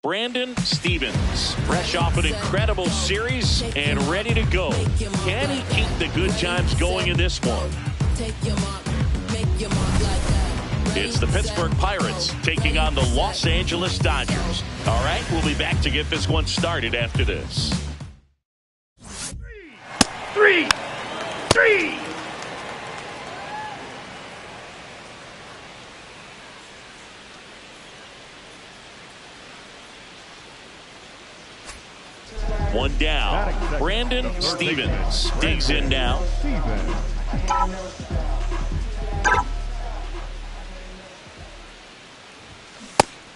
Brandon Stevens, fresh off an incredible series and ready to go. Can he keep the good times going in this one? It's the Pittsburgh Pirates taking on the Los Angeles Dodgers. All right, we'll be back to get this one started after this. Three. One down. Brandon Stevens digs in now.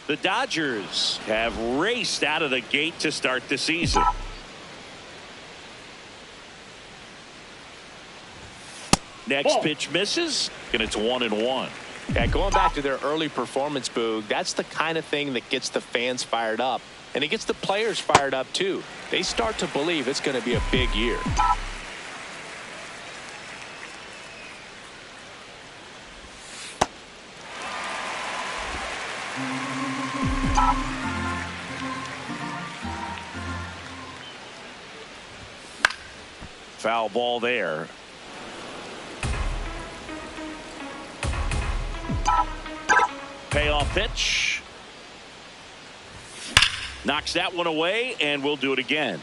The Dodgers have raced out of the gate to start the season. Next pitch misses, and it's 1-1. Yeah, going back to their early performance, Boog, that's the kind of thing that gets the fans fired up. And it gets the players fired up, too. They start to believe it's going to be a big year. Foul ball there. Payoff pitch. Knocks that one away, and we'll do it again.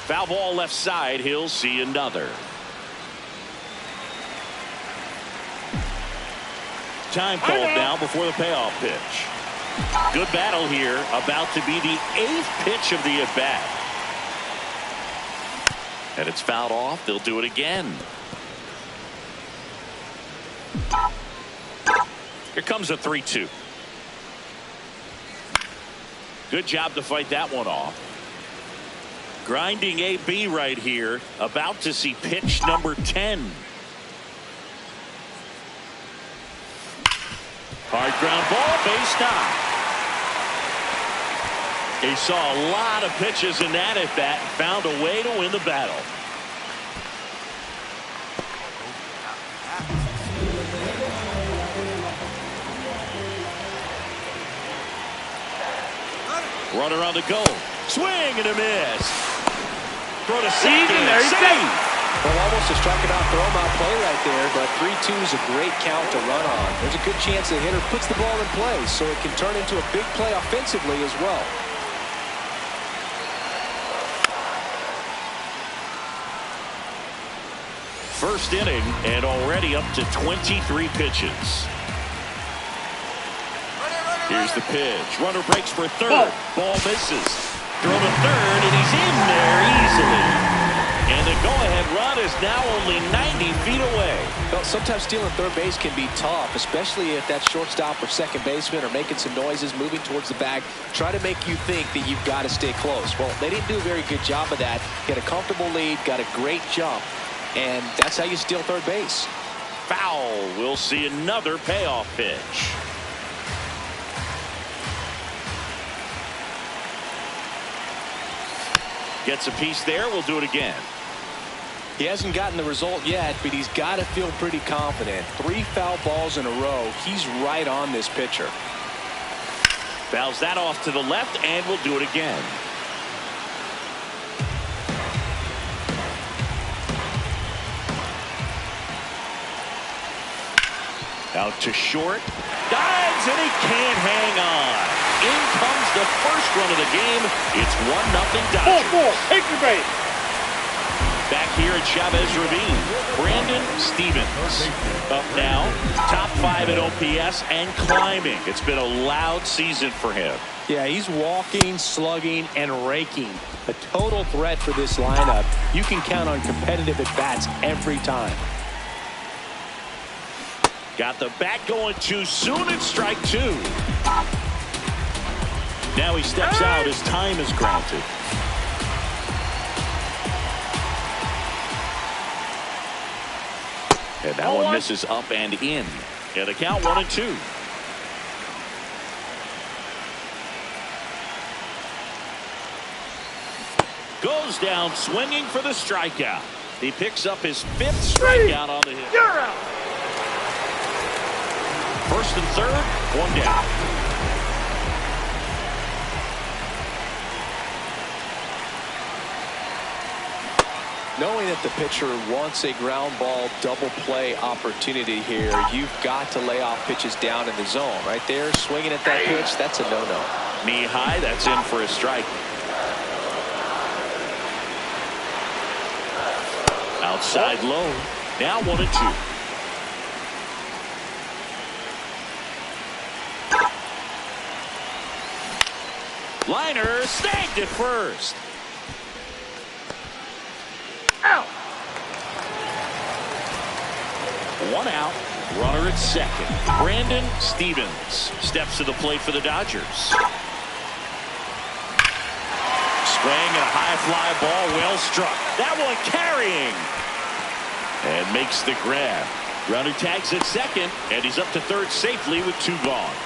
Foul ball left side. He'll see another. Time called now before the payoff pitch. Good battle here. About to be the 8th pitch of the at-bat. And it's fouled off. They'll do it again. Here comes a 3-2. Good job to fight that one off. Grinding AB right here. About to see pitch number 10. Hard ground ball, base top. He saw a lot of pitches in that at bat and found a way to win the battle. Runner on the go. Swing and a miss. Throw to second. Save. Well, almost a strike it out, throw him out play right there, but 3-2 is a great count to run on. There's a good chance the hitter puts the ball in play, so it can turn into a big play offensively as well. First inning and already up to 23 pitches. Here's the pitch. Runner breaks for third. Ball misses. Throw to third, and he's in there easily. And the go-ahead run is now only 90 feet away. Well, sometimes stealing third base can be tough, especially if that shortstop or second baseman are making some noises, moving towards the bag, try to make you think that you've got to stay close. Well, they didn't do a very good job of that. Get a comfortable lead, got a great jump, and that's how you steal third base. Foul. We'll see another payoff pitch. Gets a piece there. We'll do it again. He hasn't gotten the result yet, but he's got to feel pretty confident. 3 foul balls in a row. He's right on this pitcher. Fouls that off to the left, and we'll do it again. Out to short. Dives, and he can't hang on. In comes the first run of the game. It's 1-0 Dodgers. Take your base. Back here at Chavez Ravine, Brandon Stevens up now, top 5 at OPS and climbing. It's been a loud season for him. Yeah, he's walking, slugging, and raking. A total threat for this lineup. You can count on competitive at-bats every time. Got the bat going too soon at strike 2. Now he steps out as time is granted. And that one misses up and in. And the count 1-2. Goes down swinging for the strikeout. He picks up his 5th strikeout on the hit. You're out. First and third, 1 down. Knowing that the pitcher wants a ground ball double play opportunity here, you've got to lay off pitches down in the zone. Right there, swinging at that pitch, that's a no-no. Knee high, that's in for a strike. Outside low, now 1-2. Liner snagged at first. Out. 1 out, runner at second. Brandon Stevens steps to the plate for the Dodgers. Swing and a high fly ball, well struck. That one carrying. And makes the grab. Runner tags at second, and he's up to third safely with 2 gone.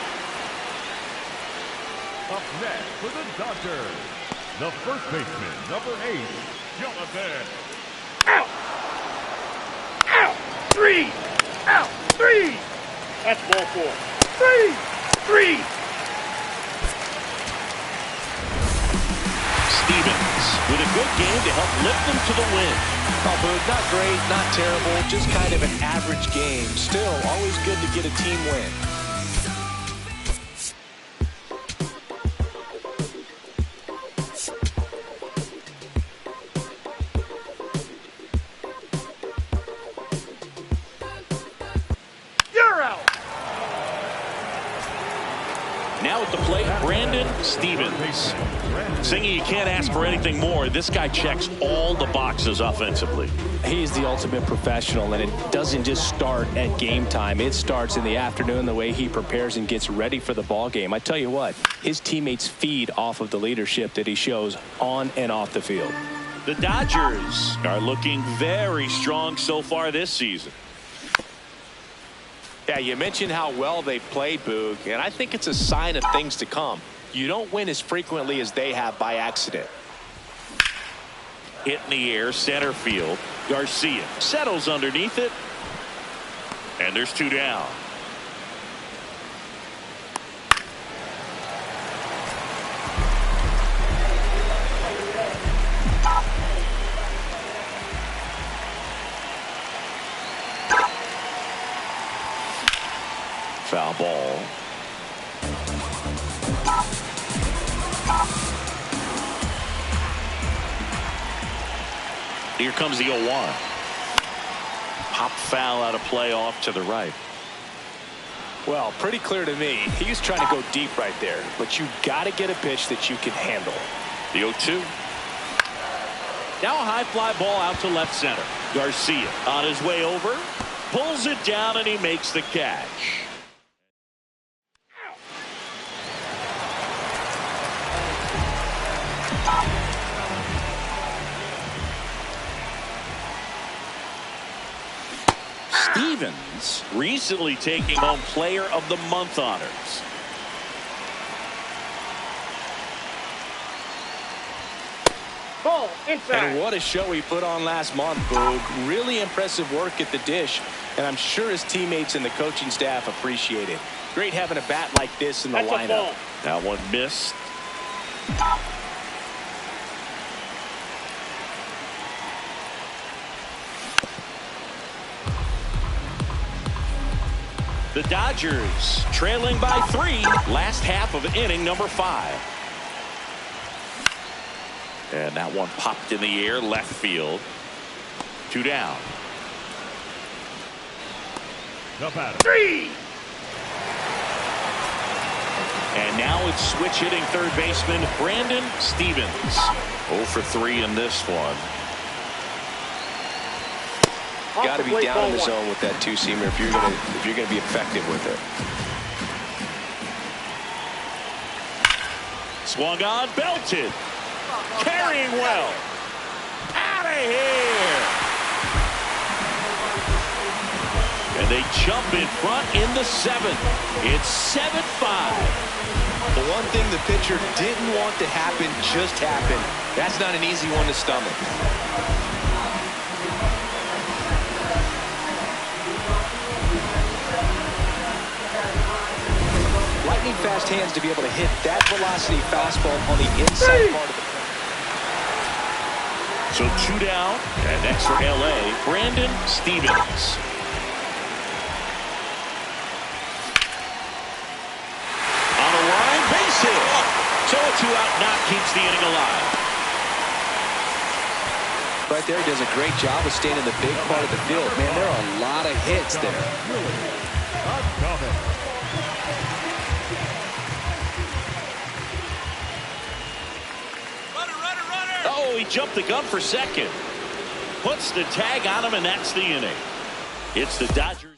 Up next for the Dodgers, the first baseman, number 8, Jonathan. Out. Out. 3. Out. 3. That's ball 4. 3. 3. Stevens with a good game to help lift them to the win. Oh, Boog, not great, not terrible, just kind of an average game. Still, always good to get a team win. You're out. Now at the plate, Brandon Stevens. Singy, you can't ask for anything more. This guy checks all the boxes offensively. He's the ultimate professional, and it doesn't just start at game time. It starts in the afternoon, the way he prepares and gets ready for the ball game. I tell you what, his teammates feed off of the leadership that he shows on and off the field. The Dodgers are looking very strong so far this season. Yeah, you mentioned how well they played, Boog, and I think it's a sign of things to come. You don't win as frequently as they have by accident. Hit in the air, center field. Garcia settles underneath it. And there's 2 down. Foul ball. Here comes the 0-1. Pop foul out of play off to the right. Well, pretty clear to me. He's trying to go deep right there, but you got to get a pitch that you can handle. The 0-2. Now a high fly ball out to left center. Garcia on his way over, pulls it down, and he makes the catch. Stevens recently taking home Player of the Month honors. Ball inside. And what a show he put on last month, Boog. Really impressive work at the dish, and I'm sure his teammates and the coaching staff appreciate it. Great having a bat like this in the That's a lineup. ball. That one missed. The Dodgers trailing by 3, last half of inning number 5. And that one popped in the air, left field. 2 down. The batter. 3. And now it's switch hitting third baseman Brandon Stevens. 0 for 3 in this one. Got to be down in the zone with that 2-seamer if you're gonna be effective with it. Swung on, belted, carrying well. Out of here. And they jump in front in the 7th. It's 7-5. The one thing the pitcher didn't want to happen just happened. That's not an easy one to stomach. fast hands to be able to hit that velocity fastball on the inside part of the plate. So 2 down, and next for LA, Brandon Stevens. On the line, base hit. So a 2-out knock keeps the inning alive. Right there, he does a great job of staying in the big part of the field. Man, there are a lot of hits there. Oh, he jumped the gun for second. Puts the tag on him, and that's the inning. It's the Dodgers.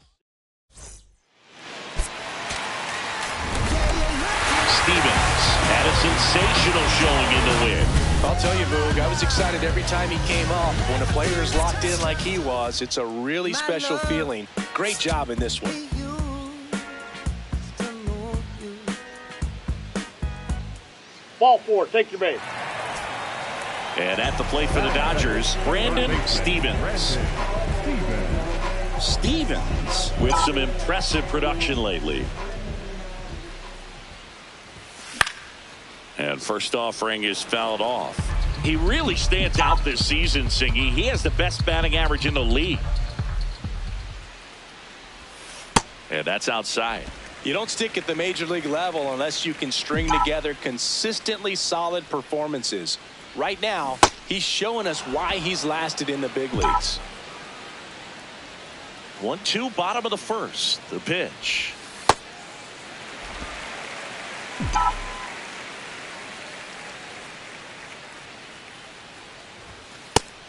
Stevens had a sensational showing in the win. I'll tell you, Boog, I was excited every time he came up. When a player is locked in like he was, it's a really special feeling. Great job in this one. Ball 4, take your base. And at the plate for the Dodgers, Brandon Stevens. Stevens with some impressive production lately. And first offering is fouled off. He really stands out this season, Singy. He has the best batting average in the league. And that's outside. You don't stick at the major league level unless you can string together consistently solid performances. Right now, he's showing us why he's lasted in the big leagues. 1-2, bottom of the first. The pitch.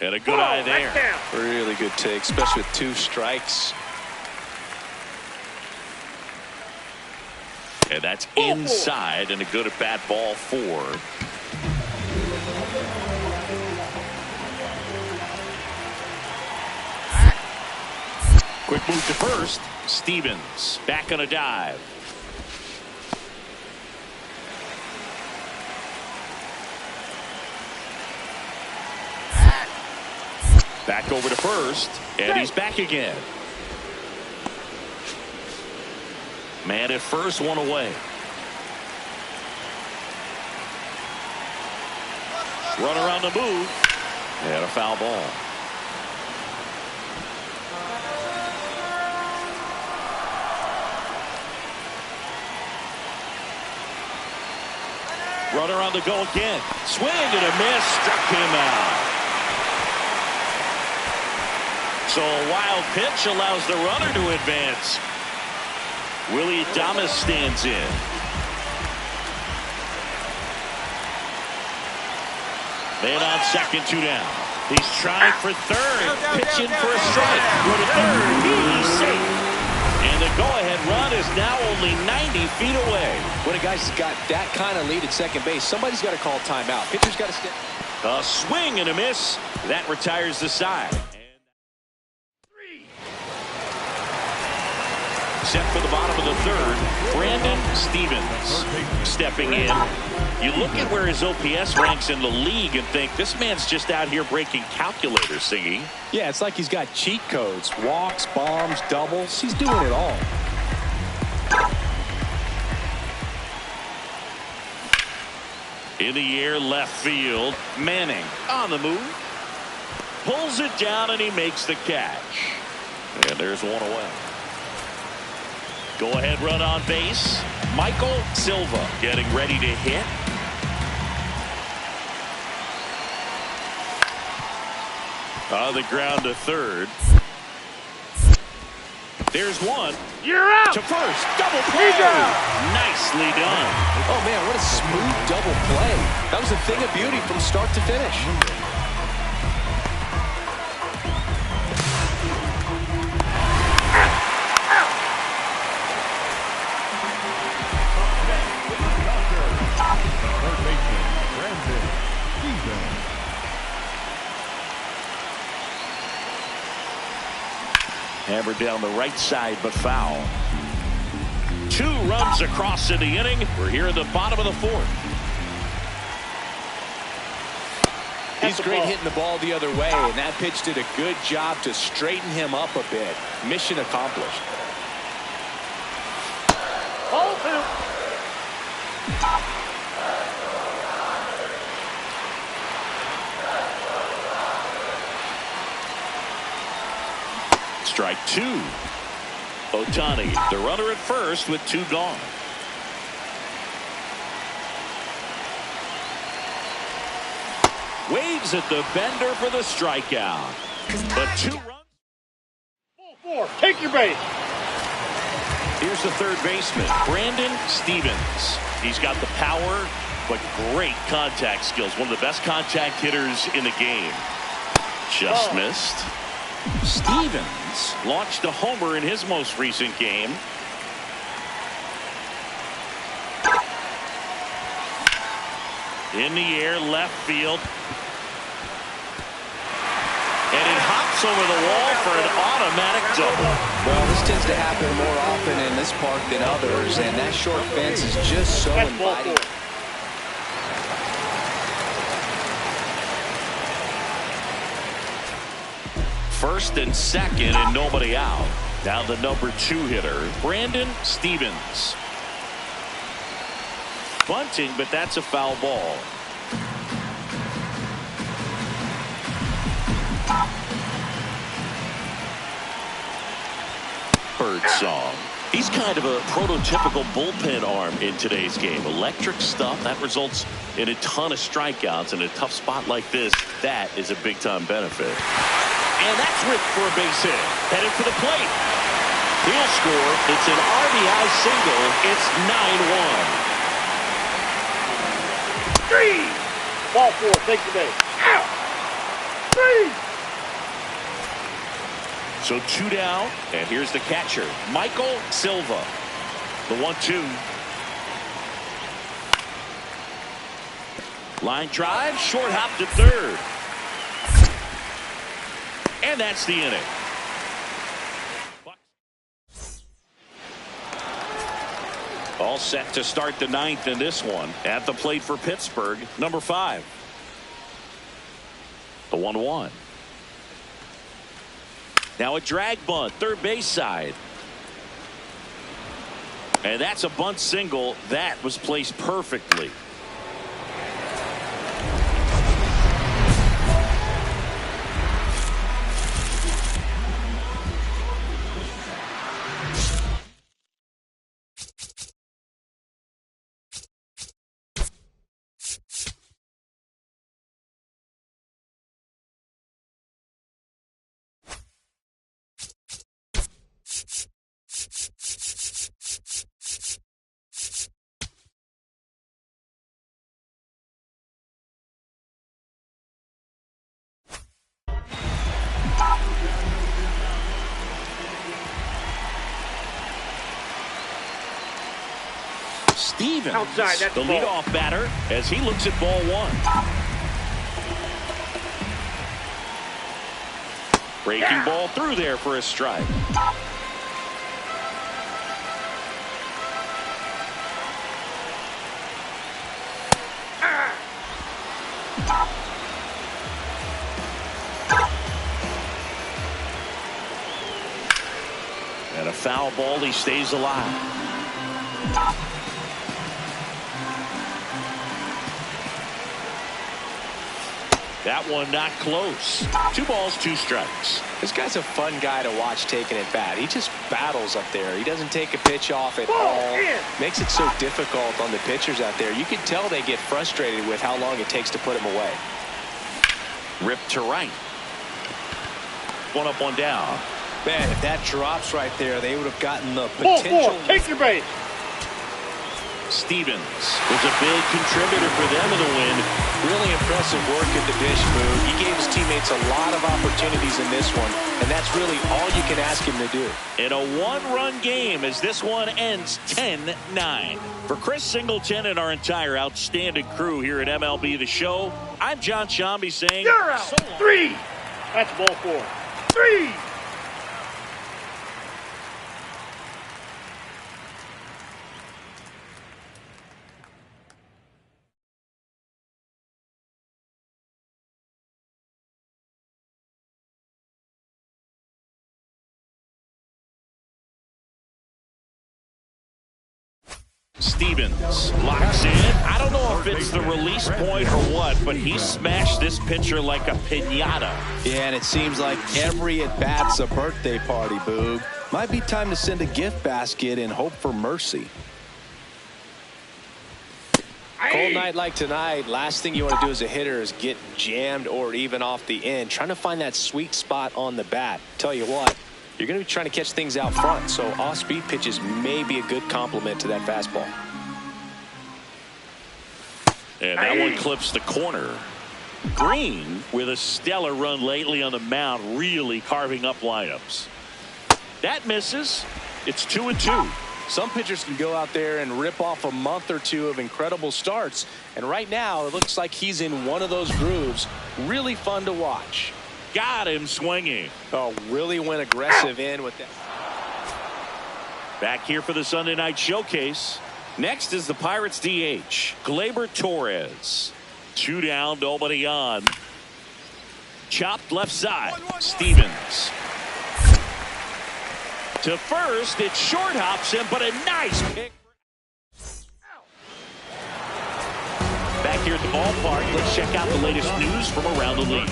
And a good eye there. Really good take, especially with 2 strikes. And that's inside, and a good at bat, ball 4. Quick move to first. Stevens back on a dive. Back over to first, and he's back again. Man at first, one away. Run around the move, and a foul ball. Runner on the go again. Swing and a miss. Struck him out. So a wild pitch allows the runner to advance. Willie Adames stands in. Man on second, 2 down. He's trying for third. Pitching for a strike. Go to third. He's safe. And the go-ahead run is now only 90 feet away. When a guy's got that kind of lead at second base, somebody's got to call timeout. Pitcher's got to step. A swing and a miss. That retires the side. Set for the bottom of the third, Brandon Stevens stepping in. You look at where his OPS ranks in the league and think this man's just out here breaking calculators, Singy. Yeah, it's like he's got cheat codes. Walks, bombs, doubles. He's doing it all. In the air, left field. Manning on the move. Pulls it down and he makes the catch. And there's one away. Go-ahead run on base. Michael Silva getting ready to hit. On the ground to third. There's one. You're out. To first. Double play. Nicely done. Oh, man, what a smooth double play. That was a thing of beauty from start to finish. Hammered down the right side, but foul. 2 runs across in the inning. We're here in the bottom of the fourth. He's great hitting the ball the other way, and that pitch did a good job to straighten him up a bit. Mission accomplished. Ball 2. Strike two. Ohtani, the runner at first with two gone. Waves at the bender for the strikeout. But 2 runs. Ball 4. Take your base. Here's the third baseman, Brandon Stevens. He's got the power, but great contact skills. One of the best contact hitters in the game. Just missed. Stevens launched a homer in his most recent game. In the air, left field. And it hops over the wall for an automatic double. Well, this tends to happen more often in this park than others, and that short fence is just so inviting. First and second and nobody out. Now the number 2 hitter, Brandon Stevens. Bunting, but that's a foul ball. Birdsong. He's kind of a prototypical bullpen arm in today's game. Electric stuff that results in a ton of strikeouts. In a tough spot like this, that is a big-time benefit. And that's ripped for a base hit. Headed for the plate. He'll score. It's an RBI single. It's 9-1. 3. Ball 4. Take the base. Out. 3. So 2 down, and here's the catcher, Michael Silva. The 1-2. Line drive, short hop to third. And that's the inning. All set to start the 9th in this one. At the plate for Pittsburgh, number 5. The 1-1. Now a drag bunt, third base side. And that's a bunt single. That was placed perfectly. Stevens, outside, that's the leadoff batter, as he looks at ball 1. Breaking ball through there for a strike. And a foul ball, he stays alive. That one not close. 2 balls, 2 strikes. This guy's a fun guy to watch taking at bat. He just battles up there. He doesn't take a pitch off at all. Makes it so difficult on the pitchers out there. You can tell they get frustrated with how long it takes to put him away. Ripped to right. 1 up, 1 down. Man, if that drops right there, they would have gotten the Ball potential. 4. Take your base. Stevens was a big contributor for them in the win. Really impressive work at the dish, move. He gave his teammates a lot of opportunities in this one, and that's really all you can ask him to do. In a 1-run game as this one ends 10-9. For Chris Singleton and our entire outstanding crew here at MLB The Show, I'm John Shambi saying, You're out. So long. 3. That's ball 4. 3. Stevens locks in. I don't know if it's the release point or what, but he smashed this pitcher like a piñata. Yeah, and it seems like every at-bat's a birthday party, Boog. Might be time to send a gift basket and hope for mercy. Cold night like tonight, last thing you want to do as a hitter is get jammed or even off the end. Trying to find that sweet spot on the bat. Tell you what, you're going to be trying to catch things out front, so off-speed pitches may be a good complement to that fastball. And that one clips the corner. Green, with a stellar run lately on the mound, really carving up lineups. That misses. It's 2-2. Some pitchers can go out there and rip off a month or two of incredible starts. And right now, it looks like he's in one of those grooves. Really fun to watch. Got him swinging. Oh, really went aggressive in with that. Back here for the Sunday night showcase. Next is the Pirates DH, Gleyber Torres. 2 down, nobody on. Chopped left side. Stevens. To first, it short hops him, but a nice pick. Back here at the ballpark, let's check out the latest news from around the league.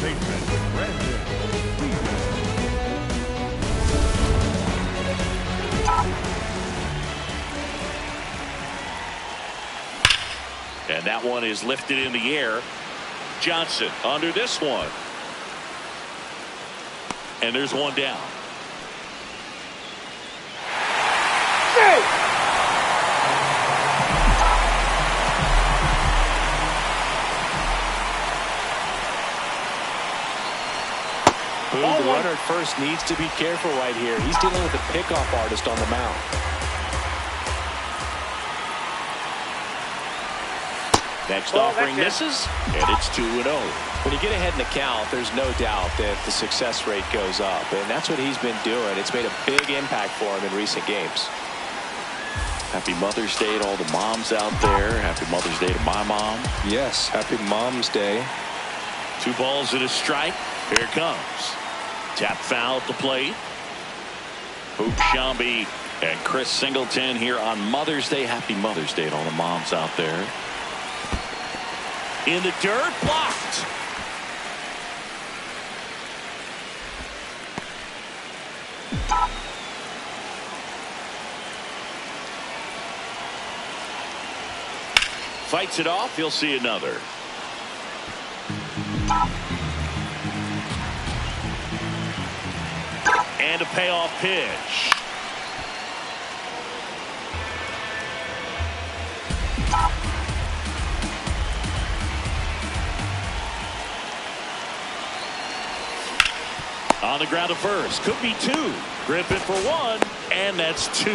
And that one is lifted in the air. Johnson under this one. And there's one down. Boog, the runner at first needs to be careful right here. He's dealing with a pickoff artist on the mound. Next offering misses, and it's 2-0. When you get ahead in the count, there's no doubt that the success rate goes up, and that's what he's been doing. It's made a big impact for him in recent games. Happy Mother's Day to all the moms out there. Happy Mother's Day to my mom. Yes, happy Mom's Day. 2 balls and a strike. Here it comes. Tap foul at the plate. Boog Sciambi and Chris Singleton here on Mother's Day. Happy Mother's Day to all the moms out there. In the dirt, blocked. Fights it off. He'll see another. And a payoff pitch. On the ground to first. Could be 2. Griffin for 1. And that's 2.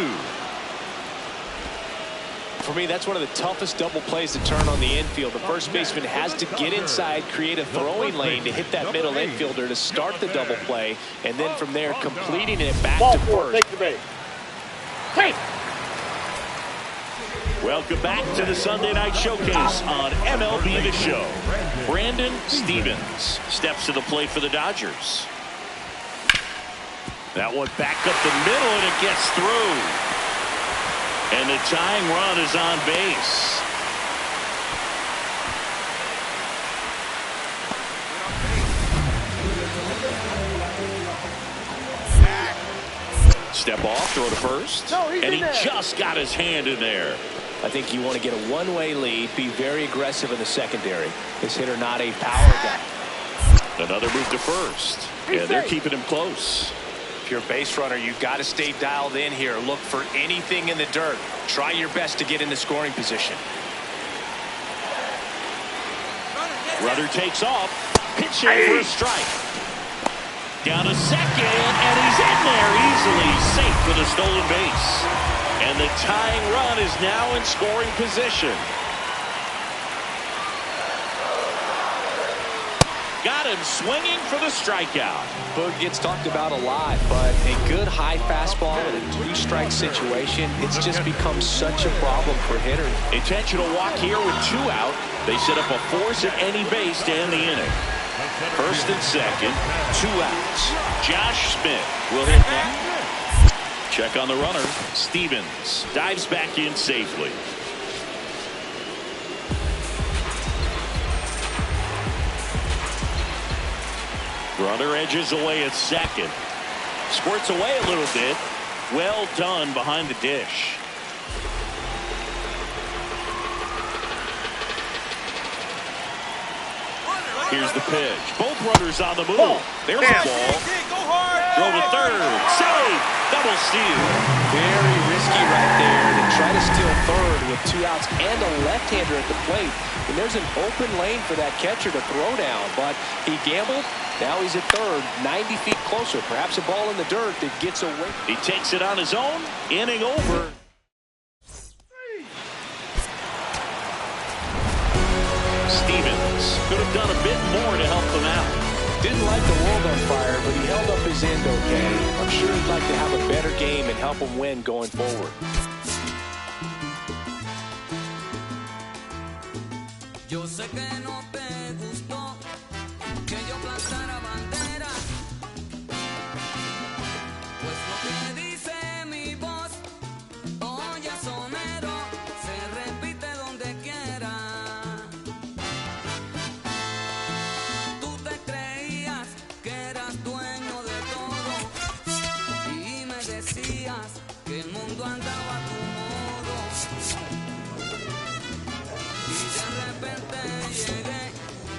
For me, that's one of the toughest double plays to turn on the infield. The first baseman has to get inside, create a throwing lane to hit that middle infielder to start the double play, and then from there completing it back to first. Take the base. Hey! Welcome back to the Sunday Night Showcase on MLB The Show. Brandon Stevens steps to the plate for the Dodgers. That one back up the middle, and it gets through. And the tying run is on base. Step off, throw to first. And he just got his hand in there. I think you want to get a one-way lead, be very aggressive in the secondary. This hitter not a power guy. Another move to first. And they're keeping him close. If you're a base runner, you've got to stay dialed in here. Look for anything in the dirt. Try your best to get in the scoring position. Runner takes off. Pitch in for a strike. Down to second, and he's in there easily, safe for the stolen base. And the tying run is now in scoring position. Got him swinging for the strikeout. Boog gets talked about a lot, but a good high fastball in a 3-strike situation, it's just become such a problem for hitters. Intentional walk here with 2 out. They set up a force at any base to end the inning. First and second, 2 outs. Josh Smith will hit that. Check on the runner. Stevens dives back in safely. Runner edges away at second. Squirts away a little bit. Well done behind the dish. Here's the pitch. Both runners on the move. There's the ball. Throw to third. Save. Double steal. Very risky right there to try to steal third with 2 outs and a left-hander at the plate. And there's an open lane for that catcher to throw down, but he gambled. Now he's at third, 90 feet closer. Perhaps a ball in the dirt that gets away. He takes it on his own. Inning over. Stevens could have done a bit more to help them out. Didn't light the world on fire, but he held up his end okay. I'm sure he'd like to have a better game and help him win going forward. Yo sé que no te gustó que yo plantara bandera, pues lo que dice mi voz, oye sonero, se repite donde quiera. Tú te creías que eras dueño de todo y me decías que el mundo andaba a tu modo. Y de repente llegué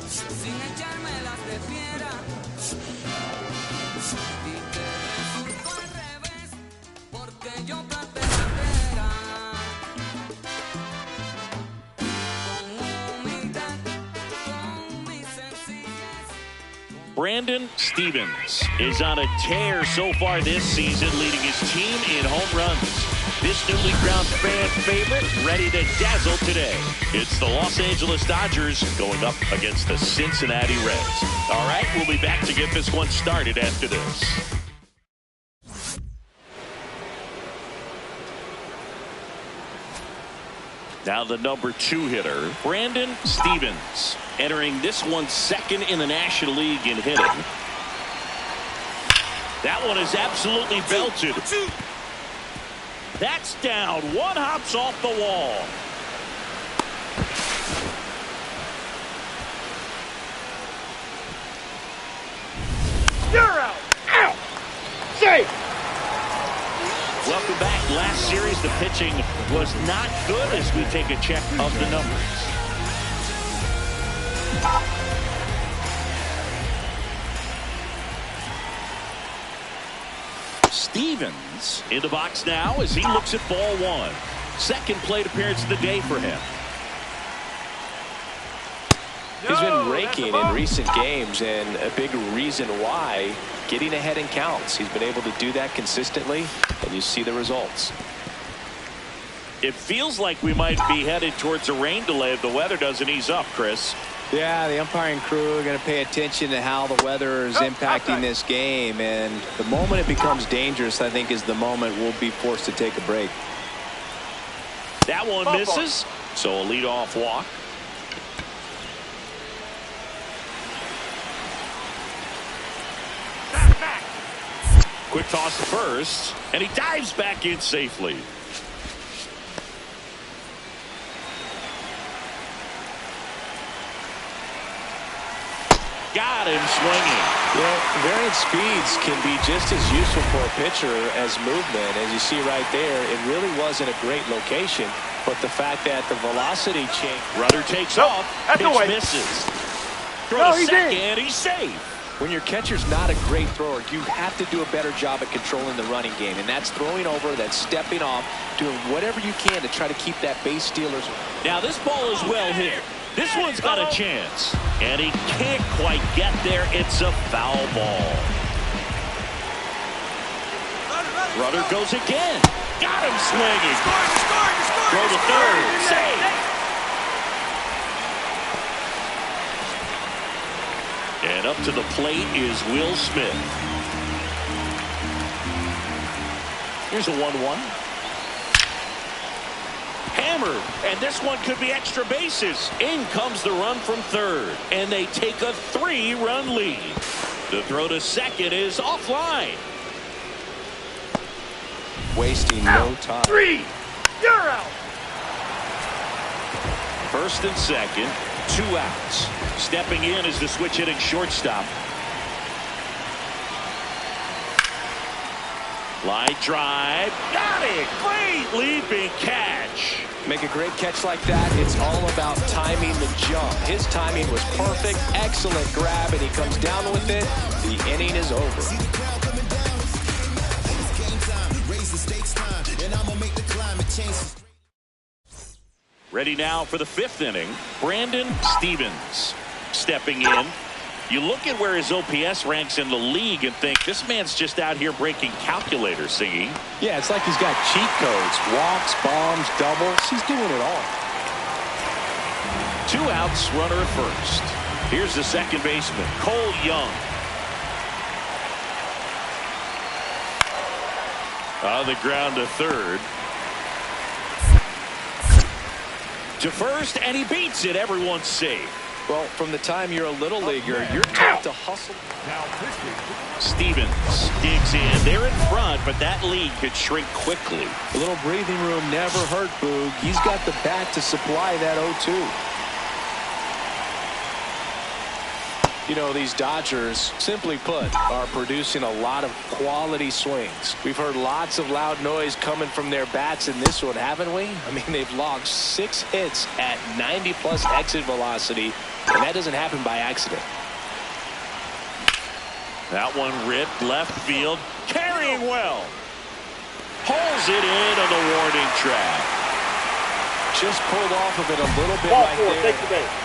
sin echarme las de fiera y que resultó al revés porque yo planté bandera con humildad, con mi sencillez. Brandon Stevens is on a tear so far this season, leading his team in home runs. This newly crowned fan favorite ready to dazzle today. It's the Los Angeles Dodgers going up against the Cincinnati Reds. All right, we'll be back to get this one started after this. Now the number 2 hitter, Brandon Stevens, entering this one second in the National League in hitting. That one is absolutely belted. That's down. One hops off the wall. You're out. Out. Safe. Welcome back. Last series, the pitching was not good as we take a check of the numbers. Stevens in the box now as he looks at ball 1. Second plate appearance of the day for him. He's been raking in recent games, and a big reason why, getting ahead in counts. He's been able to do that consistently, and you see the results. It feels like we might be headed towards a rain delay if the weather doesn't ease up, Chris. Yeah, the umpiring crew are going to pay attention to how the weather is impacting this game, and the moment it becomes dangerous, I think, is the moment we'll be forced to take a break. That one misses, so a leadoff walk. Quick toss to first, and he dives back in safely. Got him swinging. Well, variant speeds can be just as useful for a pitcher as movement. As you see right there, it really wasn't a great location, but the fact that the velocity change. Runner takes off. That's Pitch away. misses. Throw to second. He's safe. When your catcher's not a great thrower, you have to do a better job at controlling the running game, and that's throwing over, that's stepping off, doing whatever you can to try to keep that base stealers. Now this ball is well hit. This one's got a chance, and he can't quite get there. It's a foul ball. Runner goes again. Got him swinging. Throw to third. Save. And up to the plate is Will Smith. Here's a 1-1. Hammered, and this one could be extra bases. In comes the run from third, and they take a 3-run lead. The throw to second is offline. Wasting no time. 3. You're out. First and second, 2 outs. Stepping in is the switch hitting shortstop. Line drive. Got it. Great leaping catch. Make a great catch like that. It's all about timing the jump. His timing was perfect. Excellent grab, and he comes down with it. The inning is over. Ready now for the 5th inning. Brandon Stevens stepping in. You look at where his OPS ranks in the league and think this man's just out here breaking calculators, singing. Yeah, it's like he's got cheat codes. Walks, bombs, doubles. He's doing it all. 2 outs, runner at first. Here's the second baseman, Cole Young. On the ground to third. To first, and he beats it. Everyone's safe. Well, from the time you're a little leaguer, you're taught to hustle. Stevens digs in. They're in front, but that lead could shrink quickly. A little breathing room never hurt Boog. He's got the bat to supply that 0-2. You know, these Dodgers, simply put, are producing a lot of quality swings. We've heard lots of loud noise coming from their bats in this one, haven't we? I mean, they've logged 6 hits at 90-plus exit velocity, and that doesn't happen by accident. That one ripped left field, carrying well. Pulls it in on the warning track. Just pulled off of it a little bit Ball right 4, there. take the base.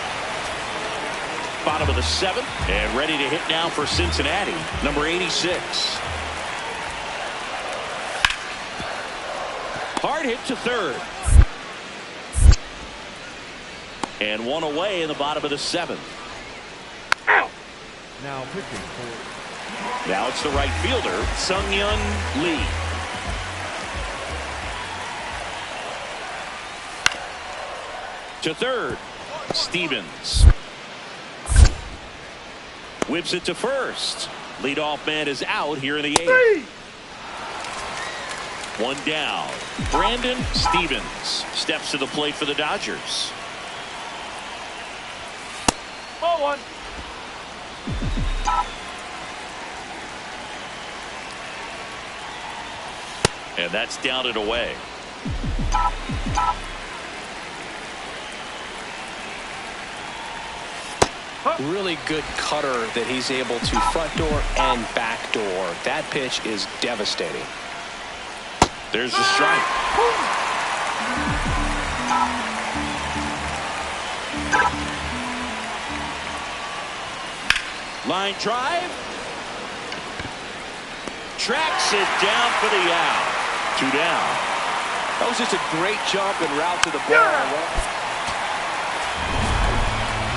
Bottom of the 7th, and ready to hit now for Cincinnati, number 86. Hard hit to third. And one away in the bottom of the 7th. Out. Now pitching for. Now it's the right fielder, Sung-Hyun Lee. To third, Stevens. Whips it to first. Leadoff man is out here in the 8th. 1 down. Brandon Stevens steps to the plate for the Dodgers. Ball 1. And that's down and away. Really good cutter that he's able to front door and back door. That pitch is devastating. There's the strike. Line drive. Tracks it down for the out. 2 down. That was just a great jump and route to the ball.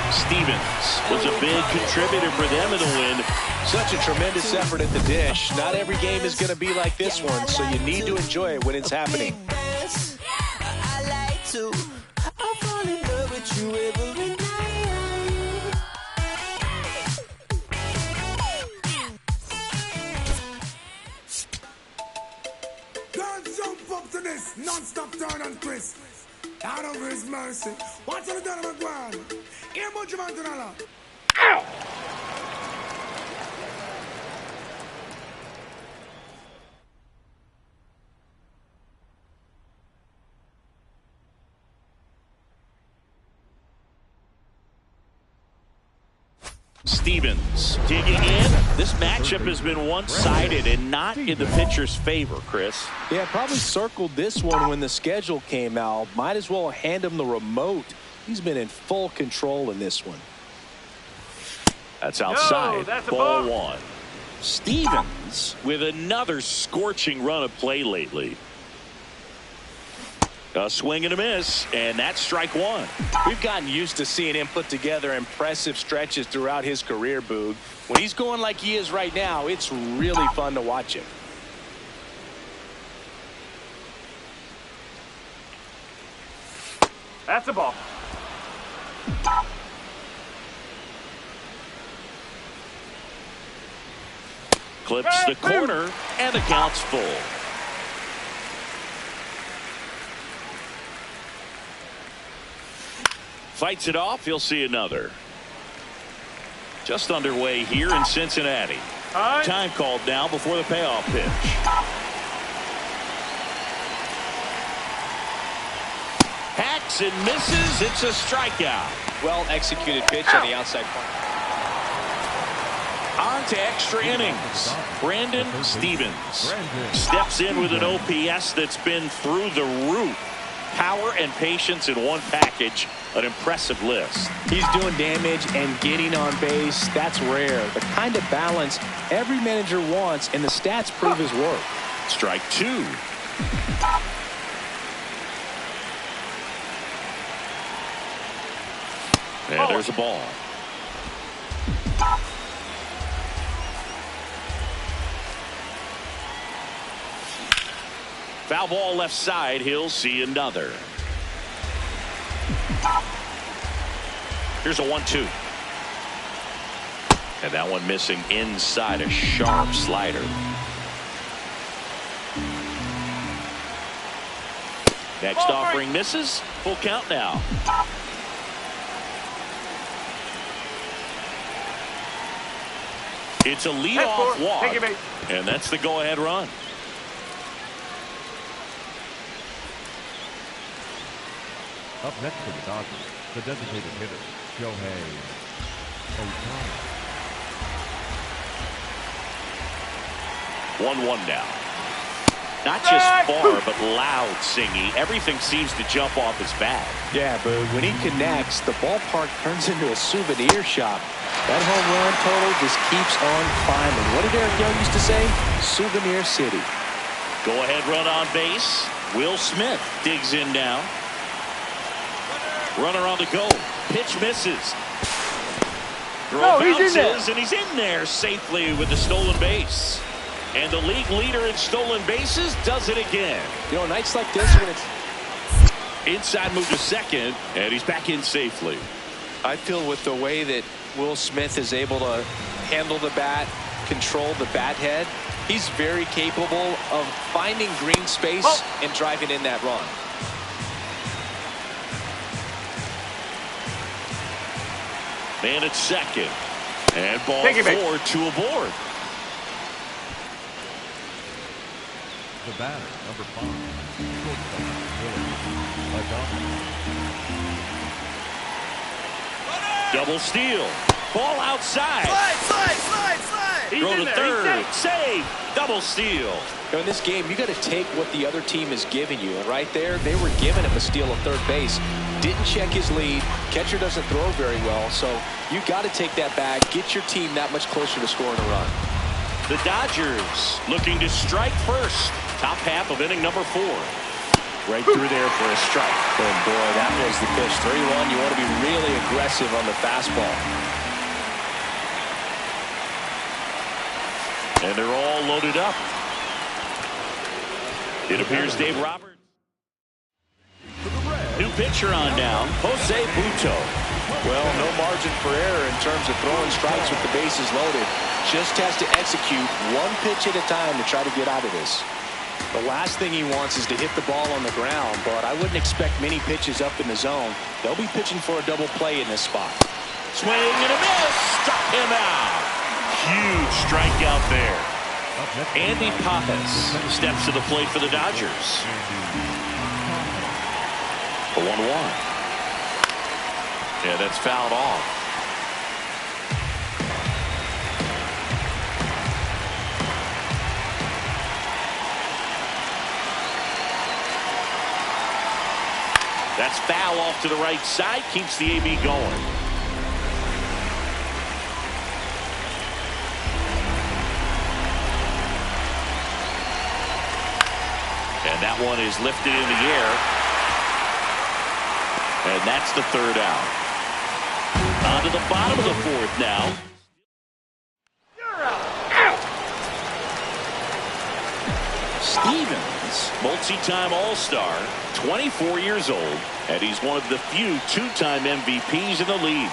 Stevens was a big contributor for them in the win. Such a tremendous effort at the dish. Not every game is going to be like this one, so you need to enjoy it when it's happening. I like to. I fall in love with you every night. God jump up to this non-stop turn and twist. Out of his mercy. Watch the done of ground. Here, much man to know. Out. Stevens digging in. This matchup has been one-sided and not in the pitcher's favor, Chris. Yeah, probably circled this one when the schedule came out. Might as well hand him the remote. He's been in full control in this one. That's outside. No, that's a ball ball. 1. Stevens with another scorching run of play lately. A swing and a miss, and that's strike 1. We've gotten used to seeing him put together impressive stretches throughout his career, Boog. When he's going like he is right now, it's really fun to watch him. That's a ball. Clips the corner, and the count's full. Fights it off. He'll see another. Just underway here in Cincinnati. Time called now before the payoff pitch. And misses. It's a strikeout. Well executed pitch on the outside corner. On to extra innings. Brandon Stevens steps in with an OPS that's been through the roof. Power and patience in one package. An impressive list. He's doing damage and getting on base. That's rare. The kind of balance every manager wants, and the stats prove his work. Strike two. And there's a ball. Foul ball left side. He'll see another. Here's a 1-2. And that one missing inside, a sharp slider. Next offering misses. Full count now. It's a leadoff walk. And that's the go-ahead run. Up next for the Dodgers, the designated hitter, Shohei Ohtani. 1-1 now. Not just far, but loud singing. Everything seems to jump off his bat. Yeah, but when he connects, the ballpark turns into a souvenir shop. That home run total just keeps on climbing. What did Eric Young used to say? Souvenir City. Go-ahead run on base. Will Smith digs in now. Runner on the go. Pitch misses. Throw bounces, and he's in there safely with the stolen base. And the league leader in stolen bases does it again. You know, nights like this when it's inside move to second, and he's back in safely. I feel with the way that Will Smith is able to handle the bat, control the bat head, he's very capable of finding green space and driving in that run. Man at second. And ball 4, 2 aboard. The batter, number 5, shortstop, LOADOUT. Double steal. Ball outside. Slide. Throw to third. Save. Double steal. In this game, you got to take what the other team is giving you. And right there, they were giving him a steal at third base. Didn't check his lead. Catcher doesn't throw very well. So you got to take that back. Get your team that much closer to scoring a run. The Dodgers looking to strike first. Top half of inning number 4. Right through there for a strike. And boy, that was the pitch. 3-1. You want to be really aggressive on the fastball. And they're all loaded up. It appears Dave Roberts. New pitcher on now, Jose Buto. Well, no margin for error in terms of throwing strikes with the bases loaded. Just has to execute one pitch at a time to try to get out of this. The last thing he wants is to hit the ball on the ground, but I wouldn't expect many pitches up in the zone. They'll be pitching for a double play in this spot. Swing and a miss. Struck him out. Huge strikeout there. Andy Pappas steps to the plate for the Dodgers. A 1-1. Yeah, that's fouled off. That's foul off to the right side. Keeps the AB going. And that one is lifted in the air. And that's the third out. On to the bottom of the 4th now. Stevens, multi-time All-Star, 24 years old, and he's one of the few two-time MVPs in the league.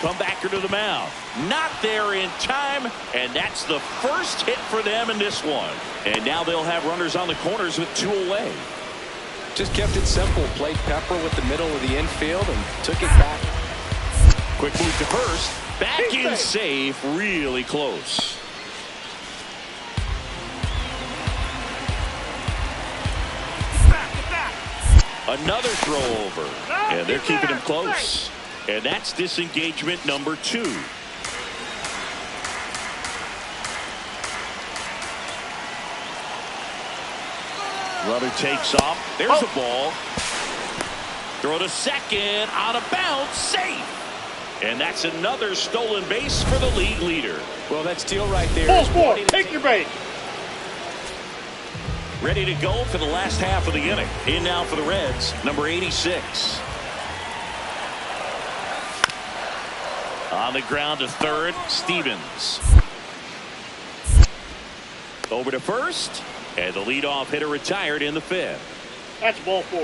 Comebacker to the mound. Not there in time, and that's the first hit for them in this one. And now they'll have runners on the corners with 2 away. Just kept it simple. Played pepper with the middle of the infield and took it back. Quick move to first. Back in safe. Really close. Another throw over. And they're keeping him close. And that's disengagement number 2. Runner takes off. There's the ball. Throw to second. Out of bounds. Safe. And that's another stolen base for the league leader. Well, that steal right there. Ball 4. Take your base. Ready to go for the last half of the inning. In now for the Reds, number 86. On the ground to third, Stevens. Over to first, and the leadoff hitter retired in the 5th. That's ball 4.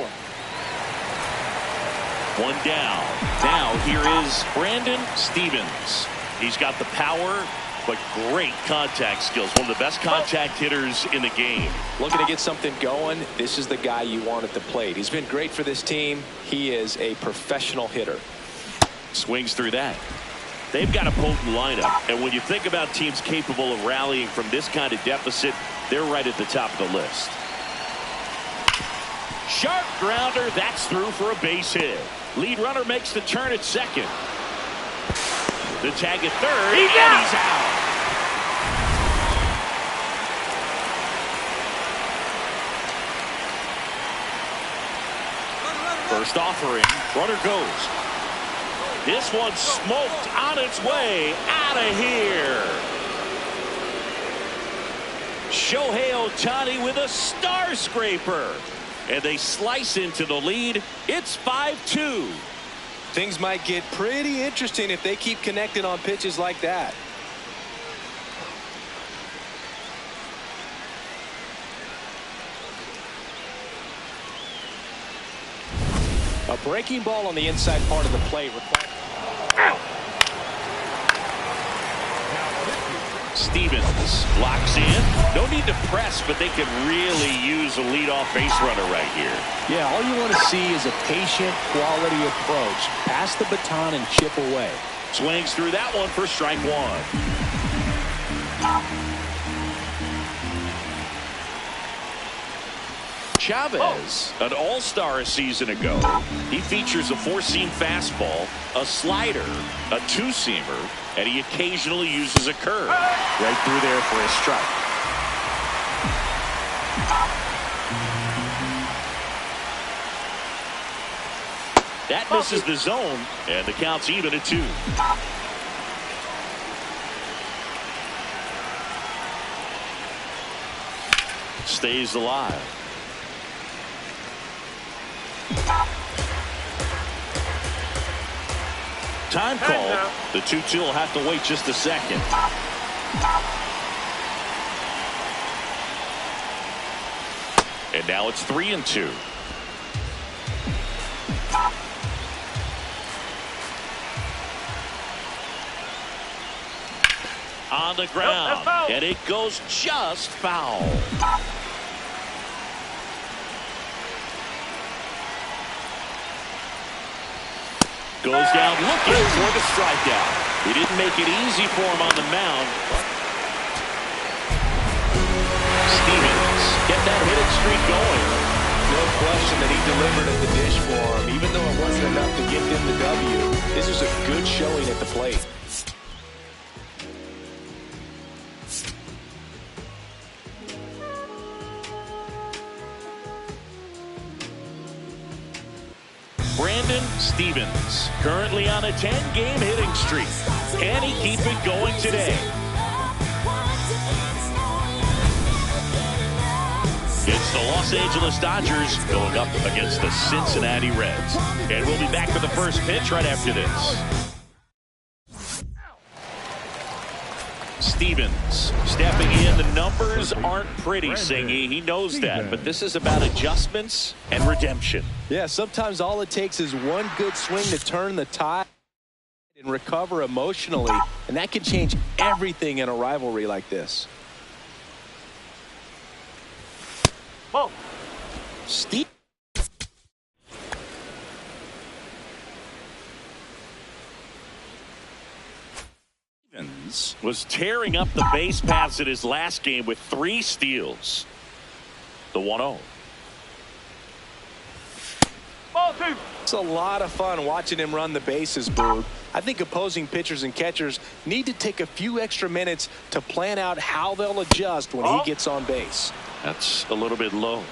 One down. Now here is Brandon Stevens. He's got the power, but great contact skills. One of the best contact hitters in the game. Looking to get something going. This is the guy you want at the plate. He's been great for this team. He is a professional hitter. Swings through that. They've got a potent lineup, and when you think about teams capable of rallying from this kind of deficit, they're right at the top of the list. Sharp grounder. That's through for a base hit. Lead runner makes the turn at second. The tag at third, and he's out. First offering, runner goes. This one smoked on its way out of here. Shohei Ohtani with a star scraper. And they slice into the lead. It's 5-2. Things might get pretty interesting if they keep connecting on pitches like that. A breaking ball on the inside part of the plate. Stevens locks in. No need to press, but they can really use a leadoff base runner right here. Yeah, all you want to see is a patient, quality approach. Pass the baton and chip away. Swings through that one for strike 1. Chavez, an all-star a season ago. He features a 4-seam fastball, a slider, a 2-seamer, and he occasionally uses a curve. Right through there for a strike. That misses the zone, and the count's even at 2. Stays alive. Time call. The 2-2 will have to wait just a second. And now it's 3-2. On the ground, and it goes just foul. Goes down looking for the strikeout. He didn't make it easy for him on the mound. Stevens get that hitting streak going. No question that he delivered at the dish for him. Even though it wasn't enough to get them the W, this is a good showing at the plate. Brandon Stevens, currently on a 10-game hitting streak. Can he keep it going today? It's the Los Angeles Dodgers going up against the Cincinnati Reds. And we'll be back for the first pitch right after this. Stevens stepping in. The numbers aren't pretty, Singy. He knows that. But this is about adjustments and redemption. Yeah, sometimes all it takes is one good swing to turn the tide and recover emotionally. And that can change everything in a rivalry like this. Ball. Steve. Was tearing up the base paths in his last game with 3 steals. The 1-0. Ball 2. It's a lot of fun watching him run the bases, Boog. I think opposing pitchers and catchers need to take a few extra minutes to plan out how they'll adjust when he gets on base. That's a little bit low.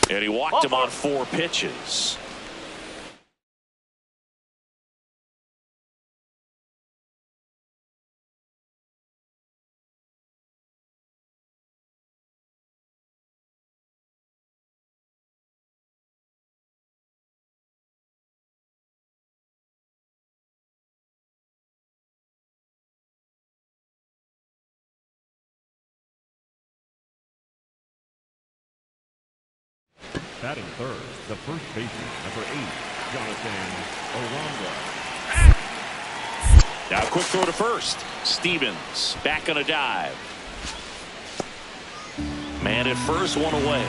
And he walked him on 4 pitches. Batting third, the first baseman, number 8, Jonathan Oronga. Now quick throw to first. Stevens back on a dive. Man at first, 1 away.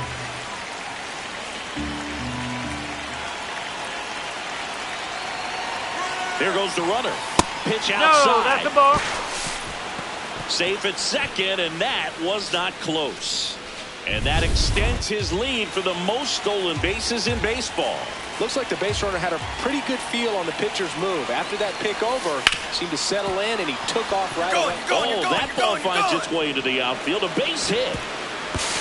Here goes the runner. Pitch outside. No, that's a ball. Safe at second, and that was not close. And that extends his lead for the most stolen bases in baseball. Looks like the base runner had a pretty good feel on the pitcher's move. After that pick over, seemed to settle in, and he took off right away. That ball finds its way to the outfield. A base hit.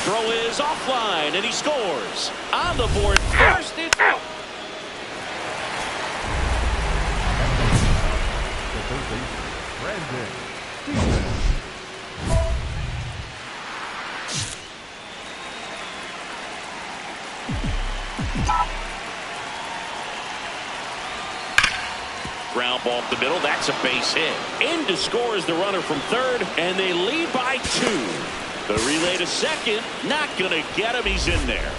Throw is offline, and he scores. On the board first. It's out. The third baseman, Brandon Stevens. Ground ball up the middle. That's a base hit. In to score is the runner from third, and they lead by 2. The relay to second. Not going to get him. He's in there.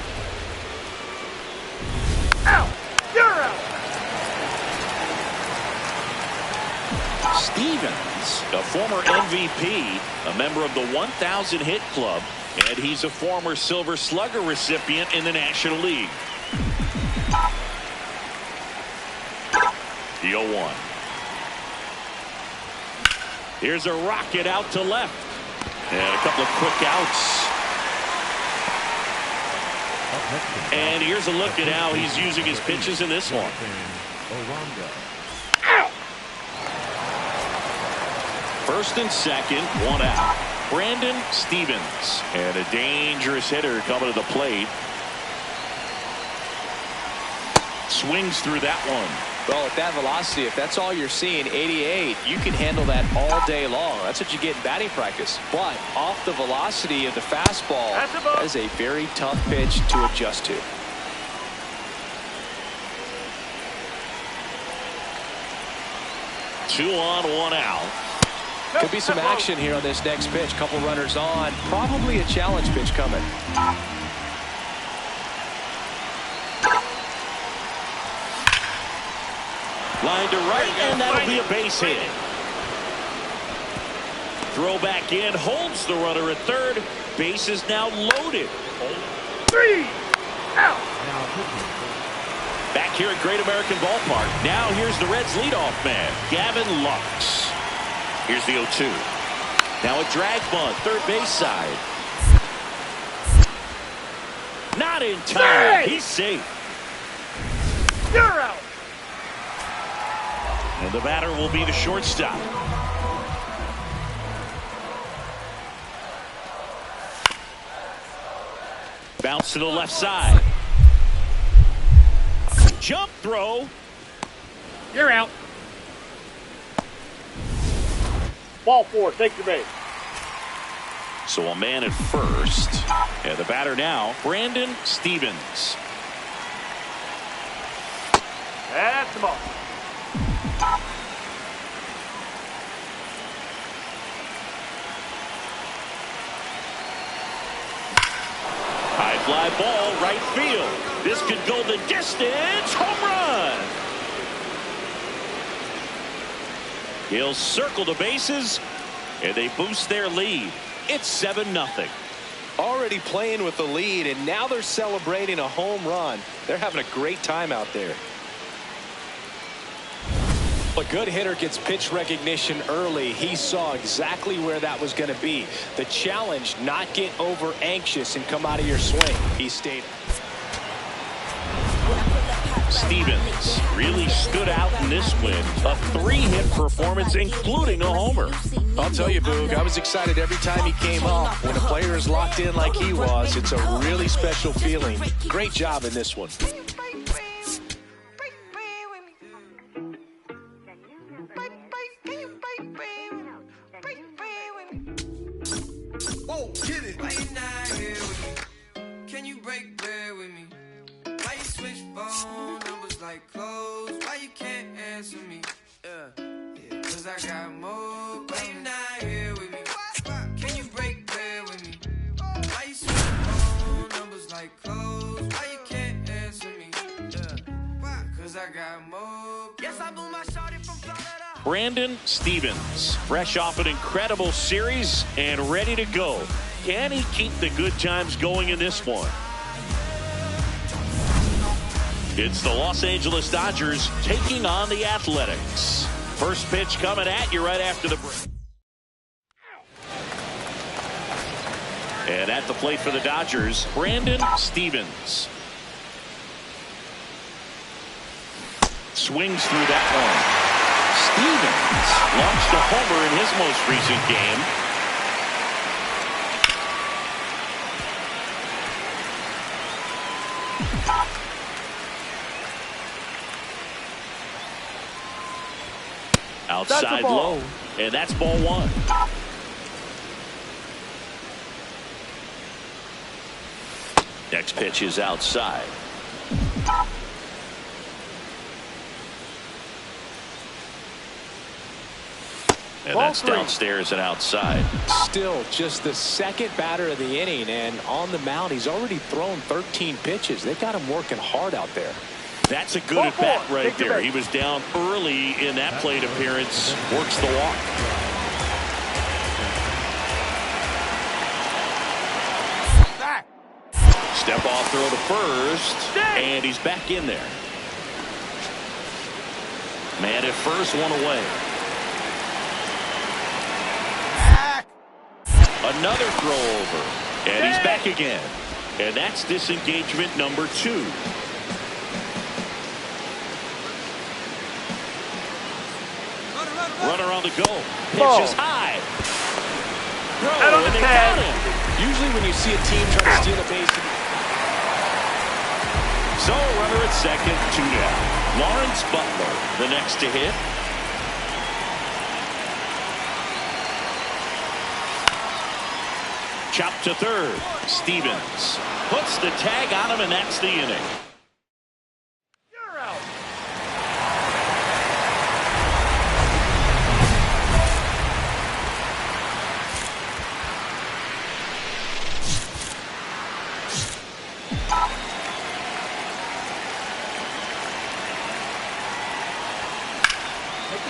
Out. You're out. Stevens, a former MVP, a member of the 1,000 hit club, and he's a former Silver Slugger recipient in the National League. The 0-1. Here's a rocket out to left. And a couple of quick outs. And here's a look at how he's using his pitches in this one. First and second, 1 out. Brandon Stevens. And a dangerous hitter coming to the plate. Swings through that one. Well, at that velocity, if that's all you're seeing, 88, you can handle that all day long. That's what you get in batting practice. But off the velocity of the fastball, that is a very tough pitch to adjust to. Two on, 1 out. Could be some action here on this next pitch. Couple runners on. Probably a challenge pitch coming. Line to right, and that'll be a base hit. Throw back in, holds the runner at third. Base is now loaded. 3 out. Back here at Great American Ballpark. Now here's the Reds' leadoff man, Gavin Lux. Here's the 0-2. Now a drag bunt, third base side. Not in time. He's safe. You're out. And the batter will be the shortstop. Bounce to the left side. Jump throw. You're out. Ball 4. Take your base. So a man at first. And the batter now, Brandon Stevens. That's the ball. High fly ball, right field. This could go the distance. Home run. He'll circle the bases, and they boost their lead. It's 7-0. Already playing with the lead, and now they're celebrating a home run. They're having a great time out there. A good hitter gets pitch recognition early. He saw exactly where that was going to be. The challenge, not get over anxious and come out of your swing. He stayed. Stevens really stood out in this win. A 3-hit performance, including a homer. I'll tell you, Boog, I was excited every time he came up. When a player is locked in like he was, it's a really special feeling. Great job in this one. Whoa, get it. Why you not here with me? Can you break bread with me? Why you switch phone numbers like clothes? Why you can't answer me? Yeah, cause I got more. Why you not here with me? Can you break bread with me? Why you switch phone numbers like clothes? Why you can't answer me? Yeah, cause I got more. Yes, I blew my shorty from Florida. Brandon Stevens, fresh off an incredible series and ready to go. Can he keep the good times going in this one? It's the Los Angeles Dodgers taking on the Athletics. First pitch coming at you right after the break. And at the plate for the Dodgers, Brandon Stevens. Swings through that one. Stevens launched a homer in his most recent game. Outside low, and that's ball one. Next pitch is outside. And that's downstairs and outside. Still just the second batter of the inning, and on the mound he's already thrown 13 pitches. They've got him working hard out there. That's a good at bat right there. He was down early in that plate appearance. Works the walk. Step off throw to first, and he's back in there. Man at first, one away. Another throw over, and he's back again. And that's disengagement number 2. Runner on the go. Pitch is high. Throw, and they got him. Usually when you see a team try to steal a base. So runner at second, 2 down. Lawrence Butler, the next to hit. Chop to third. Stevens puts the tag on him, and that's the inning. You're out.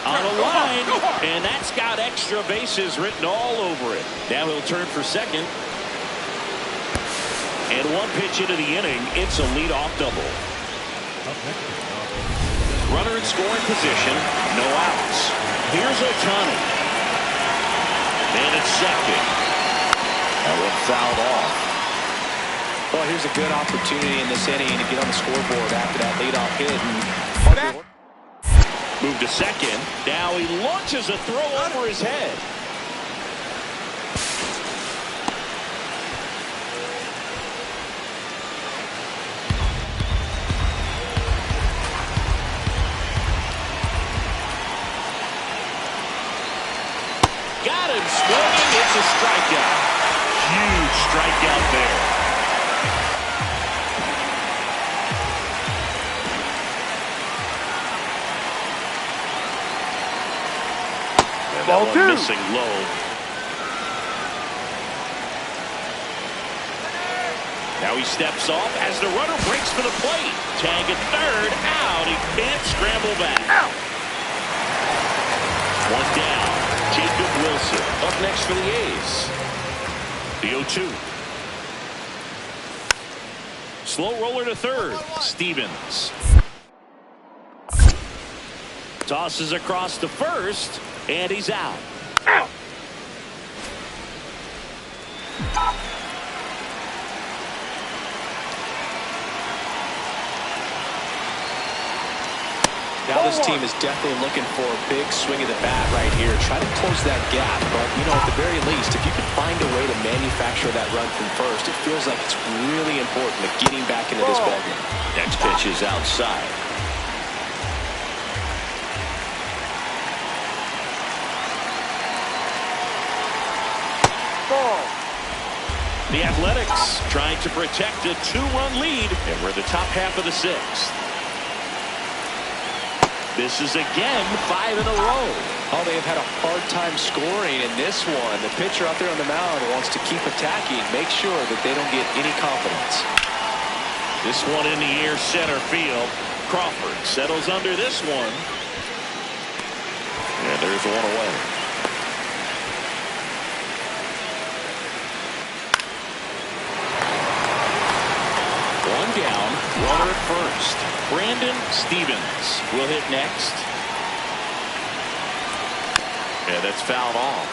On the line, and that's got extra bases written all over it. Now he'll turn for second. And one pitch into the inning, it's a leadoff double. Runner in scoring position, no outs. Here's Ohtani. And it's second. That one fouled off. Well, here's a good opportunity in this inning to get on the scoreboard after that leadoff hit. Move to second. Now he launches a throw over his head. Got him swinging. It's a strikeout. Huge strikeout there. Ball 2. Missing low. Now he steps off as the runner breaks for the plate. Tag at third. Out. He can't scramble back. Out. One down. Jacob Wilson up next for the A's. The 0-2. Slow roller to third. Stevens. Tosses across to first, and he's out. Now this team is definitely looking for a big swing of the bat right here. Try to close that gap. But, you know, at the very least, if you can find a way to manufacture that run from first, it feels like it's really important to getting back into this ballgame. Next pitch is outside. The Athletics trying to protect a 2-run lead, and we're in the top half of the sixth. This is again 5 in a row. Oh, they have had a hard time scoring in this one. The pitcher out there on the mound wants to keep attacking, make sure that they don't get any confidence. This one in the air, center field. Crawford settles under this one. And there's one away. One down, runner at first. Brandon Stevens will hit next. Yeah, that's fouled off.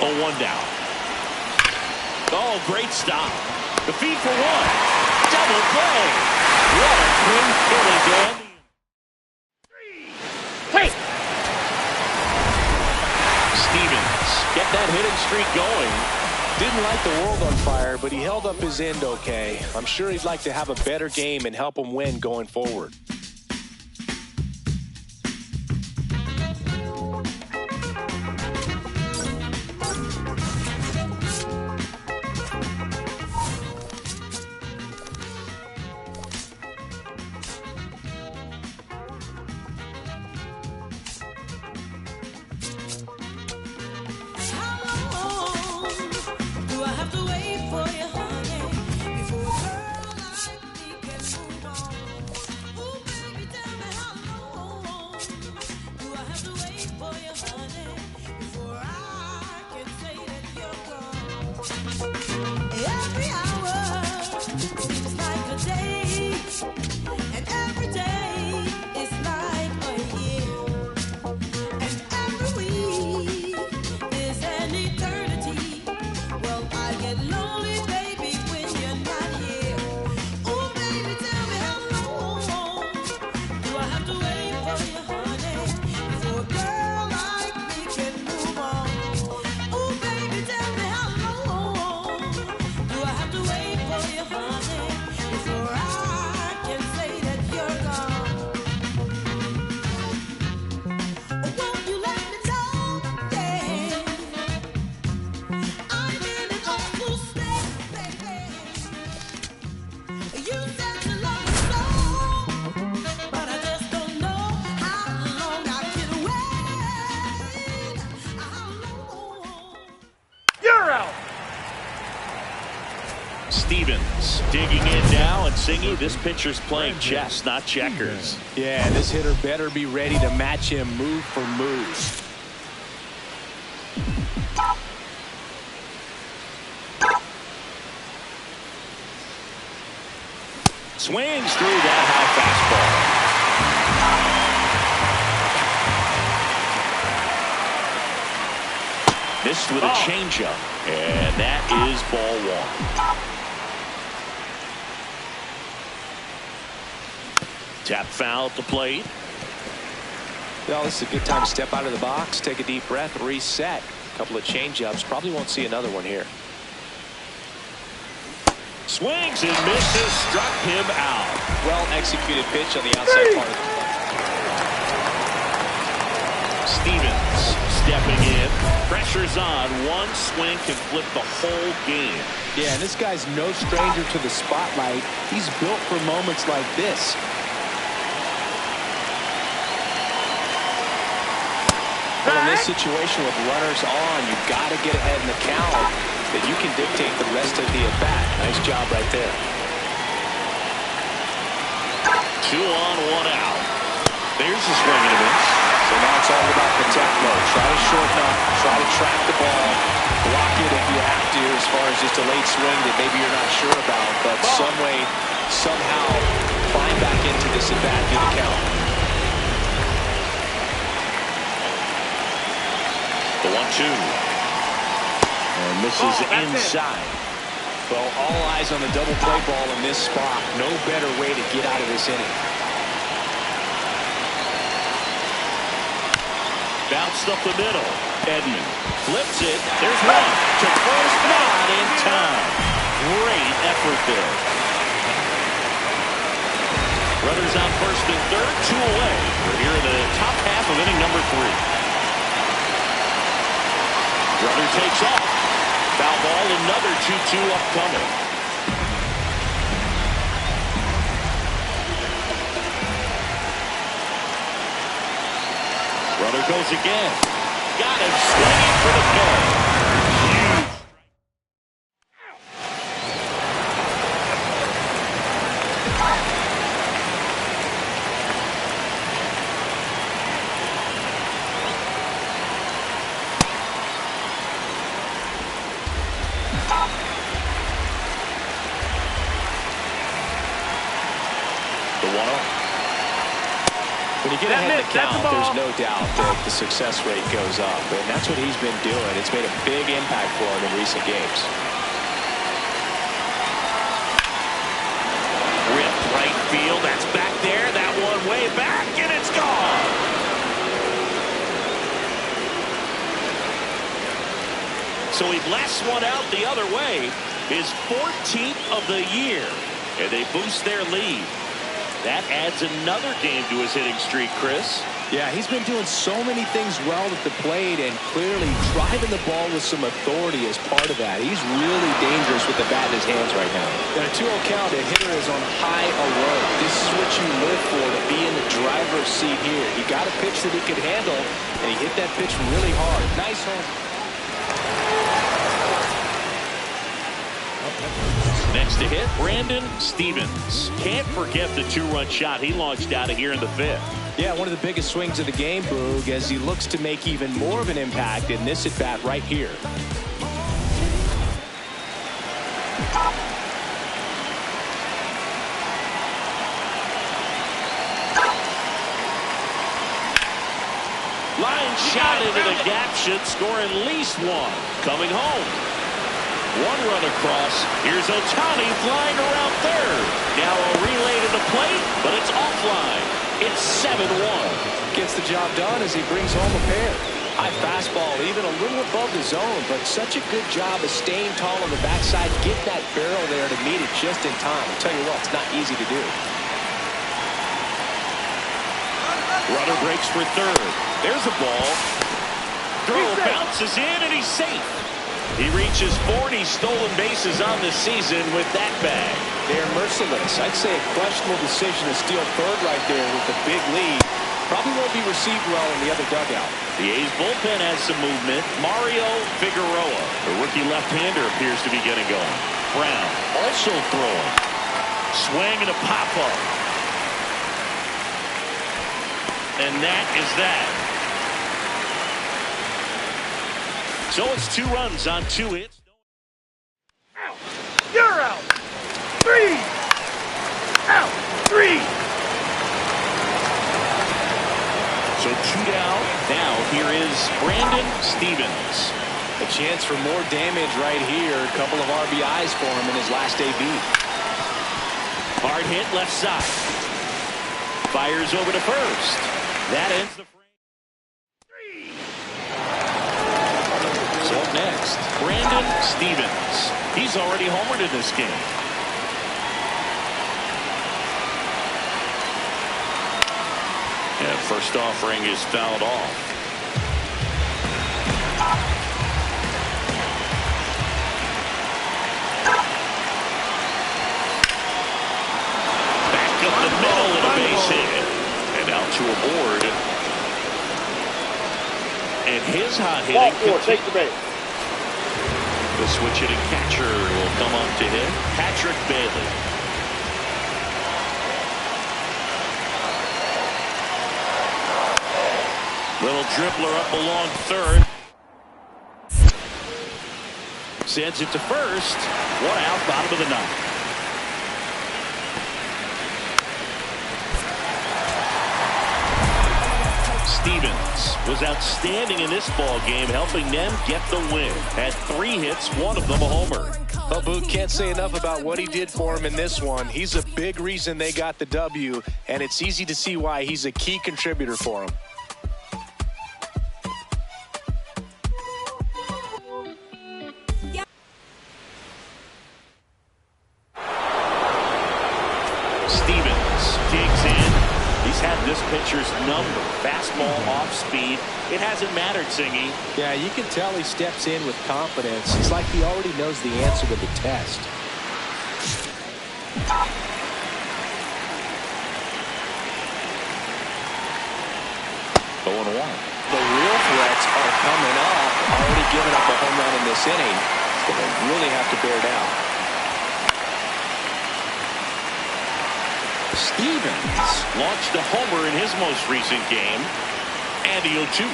Oh, one down. Oh, great stop. The feed for one. Double play. What a clean Philly Dan. Stevens get that hitting streak going. Didn't light the world on fire, but he held up his end okay. I'm sure he'd like to have a better game and help him win going forward. Stevens digging in now and singing. This pitcher's playing chess, not checkers. Yeah, this hitter better be ready to match him move for move. Swings through that high fastball. Missed with a changeup, and that is ball one. Tap foul at the plate. Well, this is a good time to step out of the box, take a deep breath, reset. A couple of changeups. Probably won't see another one here. Swings and misses, struck him out. Well executed pitch on the outside part of the plate. Stevens stepping in. Pressure's on. One swing can flip the whole game. Yeah, and this guy's no stranger to the spotlight. He's built for moments like this. Well, in this situation with runners on, you've got to get ahead in the count that you can dictate the rest of the at-bat. Nice job right there. 2 on, 1 out. There's a swing and a miss. So now it's all about protect mode. Try to shorten up, try to track the ball, block it if you have to, as far as just a late swing that maybe you're not sure about, but some way, somehow, climb back into this at bat, do the count. The 1-2. And this is inside. Well, all eyes on the double play ball in this spot. No better way to get out of this inning. Bounced up the middle. Edman flips it. There's one to first, not in time. Great effort there. Runners on first and third, 2 away. We're here in the top half of inning number 3. Runner takes off. Foul ball, another 2-2 upcoming. Runner goes again. Got him swinging for the ball. The 1-0. When you get ahead of the count, there's no doubt that the success rate goes up, and that's what he's been doing. It's made a big impact for him in recent games. Rip right field. That's back there. That one way back, and it's gone. So he blasts one out the other way. His 14th of the year, and they boost their lead. That adds another game to his hitting streak, Chris. Yeah, he's been doing so many things well at the plate and clearly driving the ball with some authority as part of that. He's really dangerous with the bat in his hands right now. At a 2-0 count, a hitter is on high alert. This is what you live for, to be in the driver's seat here. He got a pitch that he could handle, and he hit that pitch really hard. Nice home. Next to hit, Brandon Stevens. Can't forget the 2-run shot he launched out of here in the 5th. Yeah, one of the biggest swings of the game, Boog, as he looks to make even more of an impact in this at-bat right here. Line shot into the gap should score at least one. Coming home. 1 run across. Here's Ohtani flying around third. Now a relay to the plate, but it's offline. It's 7-1. Gets the job done as he brings home a pair. High fastball, even a little above the zone, but such a good job of staying tall on the backside. Get that barrel there to meet it just in time. I'll tell you what, it's not easy to do. Runner breaks for third. There's a ball. Throw bounces in, and he's safe. He reaches 40 stolen bases on the season with that bag. They're merciless. I'd say a questionable decision to steal third right there with the big lead. Probably won't be received well in the other dugout. The A's bullpen has some movement. Mario Figueroa, the rookie left-hander, appears to be getting going. Brown also throwing. Swing and a pop-up. And that is that. So it's 2 runs on 2 hits. Out. You're out. 3. Out. 3. So 2 down. Now here is Brandon Stevens. A chance for more damage right here. A couple of RBIs for him in his last AB. Hard hit left side. Fires over to first. That ends the frame. So up next, Brandon Stevens. He's already homered in this game. And first offering is fouled off. Back up the middle and a base hit. And out to a board. And his hot hitting. Ball 4, take the base. The switch hitting catcher will come up to hit. Patrick Bailey. Little dribbler up along third. sends it to first. One out, bottom of the ninth. Stevens was outstanding in this ball game, helping them get the win. Had 3 hits, one of them a homer. Well, Boog, can't say enough about what he did for him in this one. He's a big reason they got the W, and it's easy to see why he's a key contributor for him. Stevens digs in. He's had this pitcher's number. Fastball off speed. It hasn't mattered, Singy. Yeah, you can tell he steps in with confidence. It's like he already knows the answer to the test. 0-1. The real threats are coming up. Already giving up a home run in this inning. He's going to really have to bear down. Stevens launched a homer in his most recent game. And the 0-2.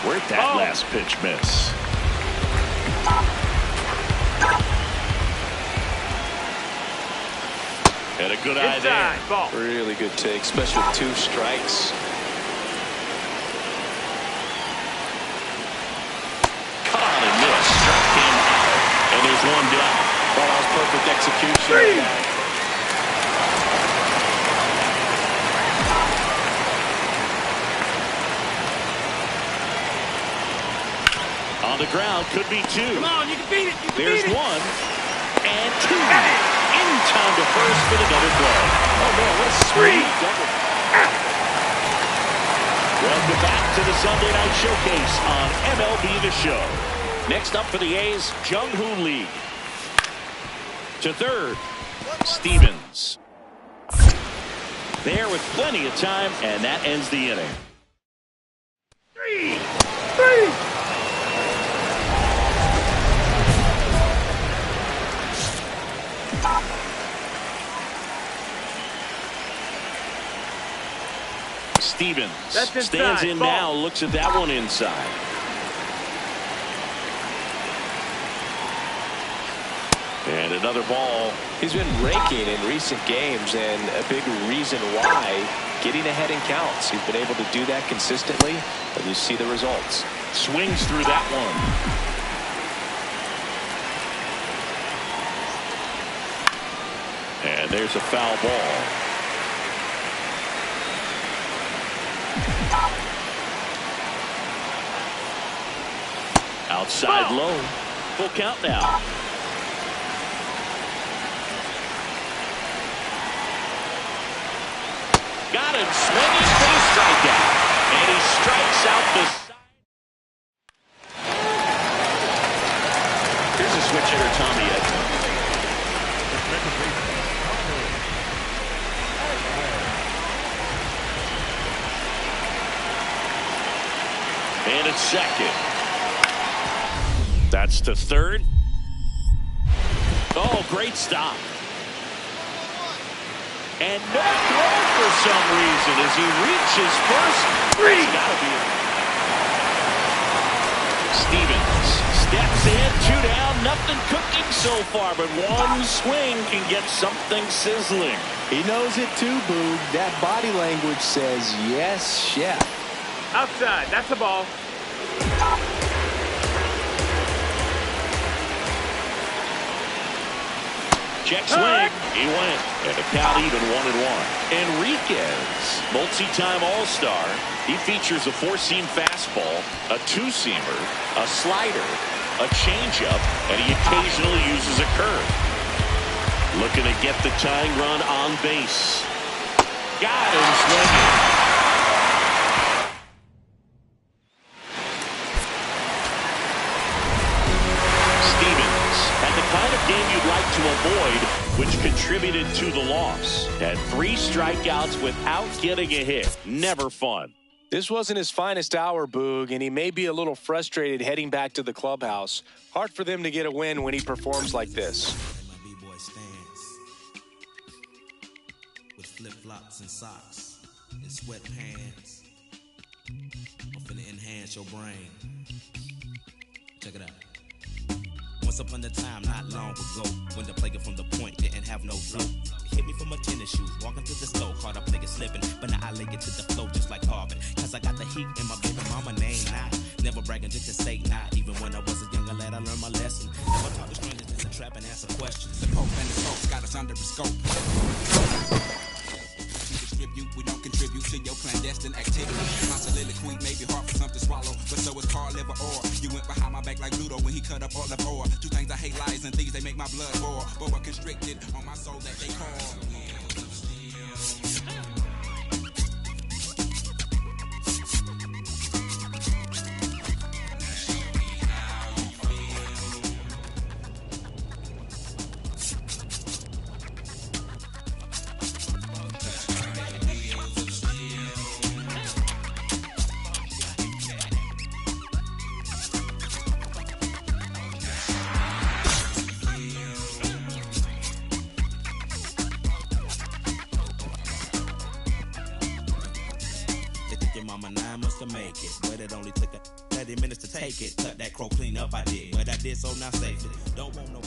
Where'd that last pitch miss? Had a good eye there. Ball. Really good take, especially with 2 strikes. Caught and missed. Struck him out. And there's one down. Well, that was perfect execution. On the ground, could be 2. Come on, you can beat it. You can There's beat it. 1 and 2. In time to first with another play. Oh, man, what a sweet double. Welcome back to the Sunday Night Showcase on MLB The Show. Next up for the A's, Jung-Hoo Lee. To third, Stevens. There with plenty of time, and that ends the inning. 3. Stevens That's stands inside. in Ball. now, looks at that one inside. And another ball. He's been raking in recent games, and a big reason why, getting ahead in counts. He's been able to do that consistently, and you see the results. Swings through that one. And there's a foul ball. Outside low. Full count now. Got him swinging for the strikeout. And he strikes out the side. Here's a switch hitter, Tommy Edman. And it's second. That's to third. Oh, great stop. And no throw for some reason as he reaches first. It's got to be it. Stevens steps in, 2 down, nothing cooking so far, but one swing can get something sizzling. He knows it too, Boog. That body language says, yes, chef. Outside. That's a ball. Check swing. He went. And the count even 1-1. Enriquez, multi-time All-Star. He features a 4-seam fastball, a 2-seamer, a slider, a changeup, and he occasionally uses a curve. Looking to get the tying run on base. Got him swinging. Kind of game you'd like to avoid, which contributed to the loss. Had 3 strikeouts without getting a hit. Never fun. This wasn't his finest hour, Boog, and he may be a little frustrated heading back to the clubhouse. Hard for them to get a win when he performs like this. My B-boy stands with flip-flops and socks and sweatpants. I'm finna enhance your brain. Check it out. Once upon a time, not long ago, when the player from the point didn't have no flow. Hit me from my tennis shoes, walking through the store, caught a player slipping, but now I lay it to the flow just like Harvard. Cause I got the heat in my baby mama name now. Never bragging just to say nah. Even when I was a younger lad, I learned my lesson. Never talk to strangers in the trap and answer questions. The Pope and the folks got us under the scope. We don't contribute to your clandestine activity. My soliloquy may be hard for some to swallow, but so is Carl liver or. You went behind my back like Ludo when he cut up all of ore. Two things I hate, lies and thieves, they make my blood boil. But what constricted on my soul that they call. Make it, but it only took 30 minutes to take it. Cut that crow clean up, I did, but I did so now safely. Don't want no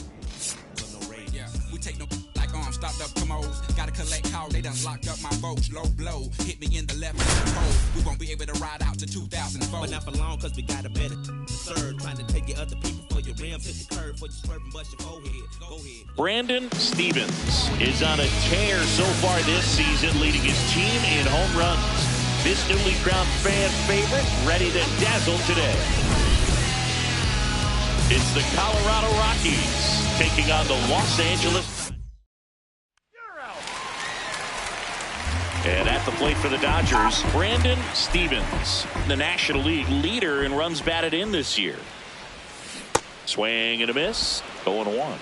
rage. Yeah, we take no like arms, stopped up commodes. Gotta collect call, they done locked up my boats. Low blow, hit me in the left pole. We won't be able to ride out to 2004. But not for long, cause we got a better third. Trying to take your other people for your rims, hit the curve for your swerving, bust your forehead. Go ahead. Brandon Stevens is on a tear so far this season, leading his team in home runs. This newly crowned fan favorite ready to dazzle today. It's the Colorado Rockies taking on the Los Angeles. And at the plate for the Dodgers, Brandon Stevens, the National League leader in runs batted in this year. Swing and a miss, 0-1.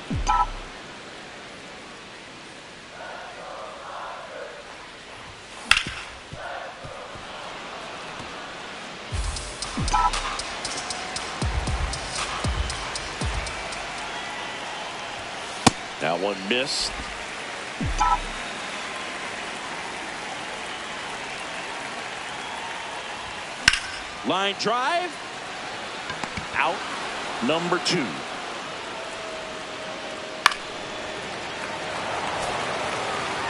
Now one missed. Line drive. Out. Number 2.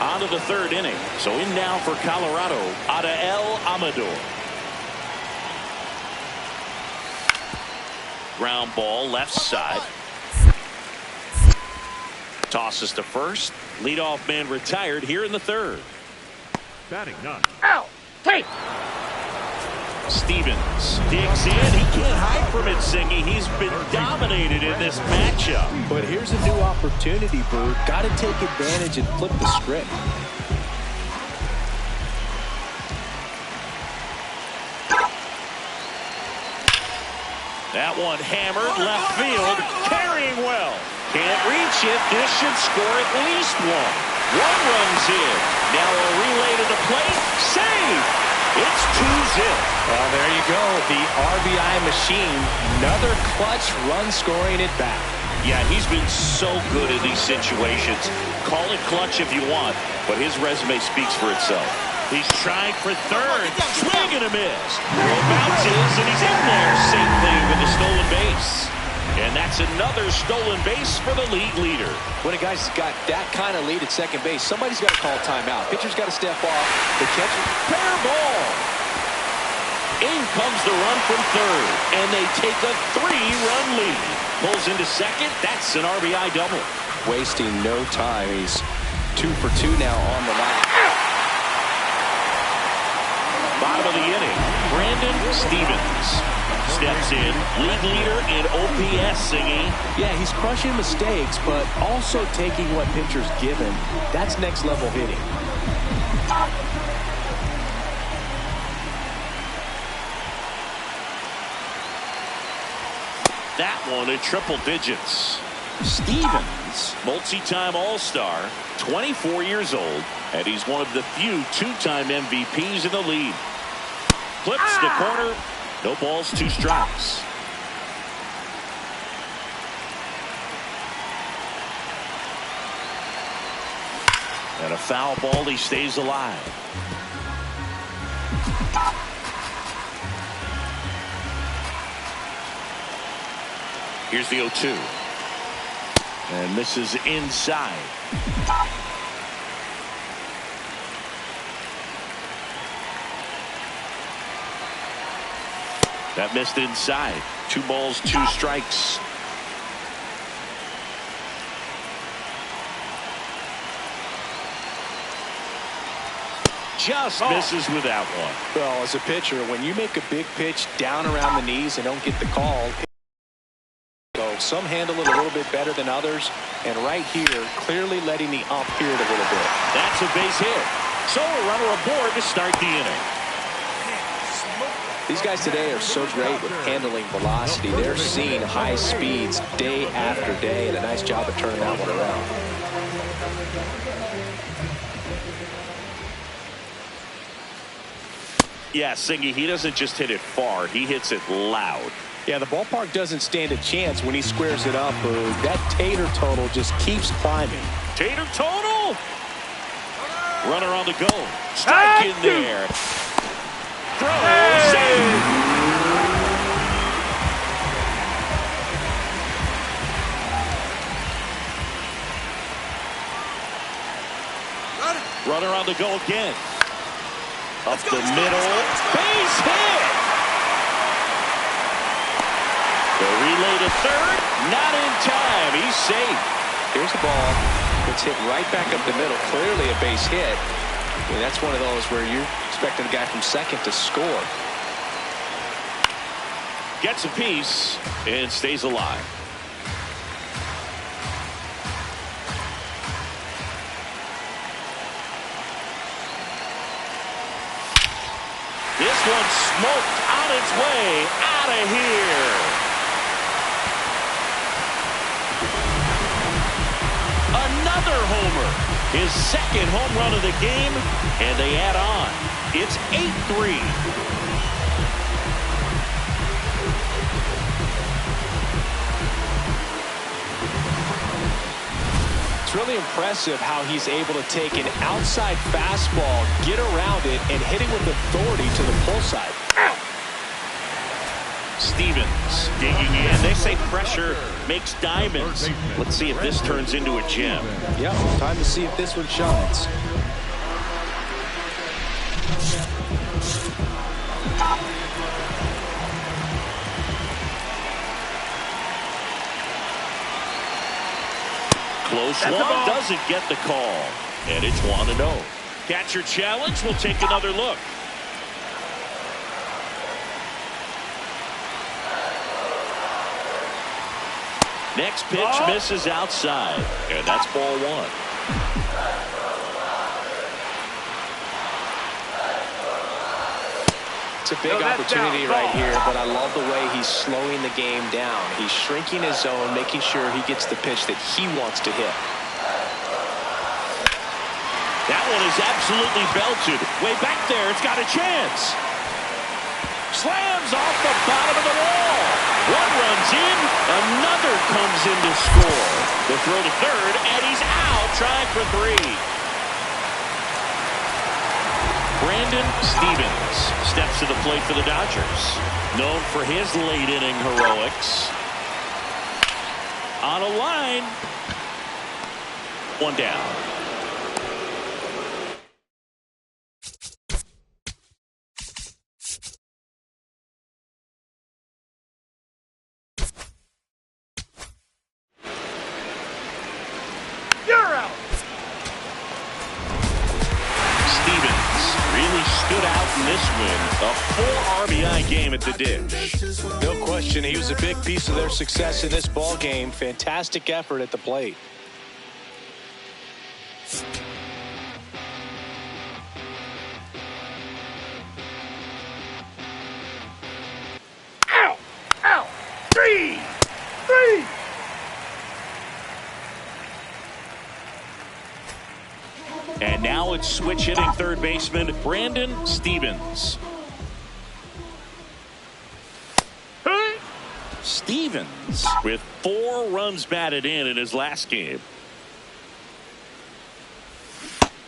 On to the 3rd inning. So in now for Colorado, Adael Amador. Ground ball left side. Tosses to first. Leadoff man retired here in the 3rd. Batting 9. Out. Take. Stevens digs in. He can't hide from it, Singy. He's been dominated in this matchup. But here's a new opportunity, Boo. Got to take advantage and flip the script. That one hammered left field. Carrying well. Can't reach it. This should score at least 1. 1 runs in. Now a relay to the plate. Save. It's 2-0. Well, there you go. The RBI machine. Another clutch run scoring at bat. Yeah, he's been so good in these situations. Call it clutch if you want, but his resume speaks for itself. He's trying for 3rd. Swing and a miss. It bounces, and he's in there safely with a stolen base. And that's another stolen base for the league leader. When a guy's got that kind of lead at second base, somebody's got to call timeout. Pitcher's got to step off. The catcher. Fair ball. In comes the run from 3rd, and they take a 3-run lead. Pulls into 2nd. That's an RBI double. Wasting no time. He's 2 for 2 now on the line. Bottom of the inning, Brandon Stevens steps in, league leader in OPS, Singy. Yeah, he's crushing mistakes, but also taking what pitchers give him. That's next level hitting. That one in triple digits. Stevens, multi-time All-Star, 24 years old, and he's one of the few 2-time MVPs in the league. Flips the corner. No balls, 2 strikes. And a foul ball, he stays alive. Here's the 0-2. And misses inside. That missed inside. 2 balls, 2 strikes. Just misses with that one. Well, as a pitcher, when you make a big pitch down around the knees and don't get the call, so some handle it a little bit better than others, and right here, clearly letting the ump hear it a little bit. That's a base hit. So a runner aboard to start the inning. These guys today are so great with handling velocity. They're seeing high speeds day after day, and a nice job of turning that one around. Yeah, Singy, he doesn't just hit it far. He hits it loud. Yeah, the ballpark doesn't stand a chance when he squares it up. That Tater total just keeps climbing. Tater total! Runner on the go. Strike in there. Throw. Save. Runner on the go again. Up the middle. Base hit. The relay to third. Not in time. He's safe. Here's the ball. It's hit right back up the middle. Clearly a base hit. I mean, that's one of those where you're expecting a guy from second to score. Gets a piece and stays alive. This one smoked on its way out of here. Another homer. His second home run of the game, and they add on. It's 8-3. It's really impressive how he's able to take an outside fastball, get around it, and hit it with authority to the pull side. Stevens digging in. They say pressure makes diamonds. Let's see if this turns into a gem. Yep, time to see if this one shines. Close one, doesn't get the call. And it's 1-0. Catcher challenge, we'll take another look. Next pitch misses outside, and that's ball 1. It's a big opportunity right here, but I love the way he's slowing the game down. He's shrinking his zone, making sure he gets the pitch that he wants to hit. That one is absolutely belted. Way back there, it's got a chance. Slams off the bottom of the wall. One runs in, another comes in to score. The throw to third, and he's out, trying for 3. Brandon Stevens steps to the plate for the Dodgers. Known for his late inning heroics. On a line. 1 down. A 4 RBI game at the dish. No question, he was a big piece of their success in this ball game. Fantastic effort at the plate. Ow! Ow! 3! And now it's switch hitting third baseman Brandon Stevens. Stevens with 4 runs batted in his last game.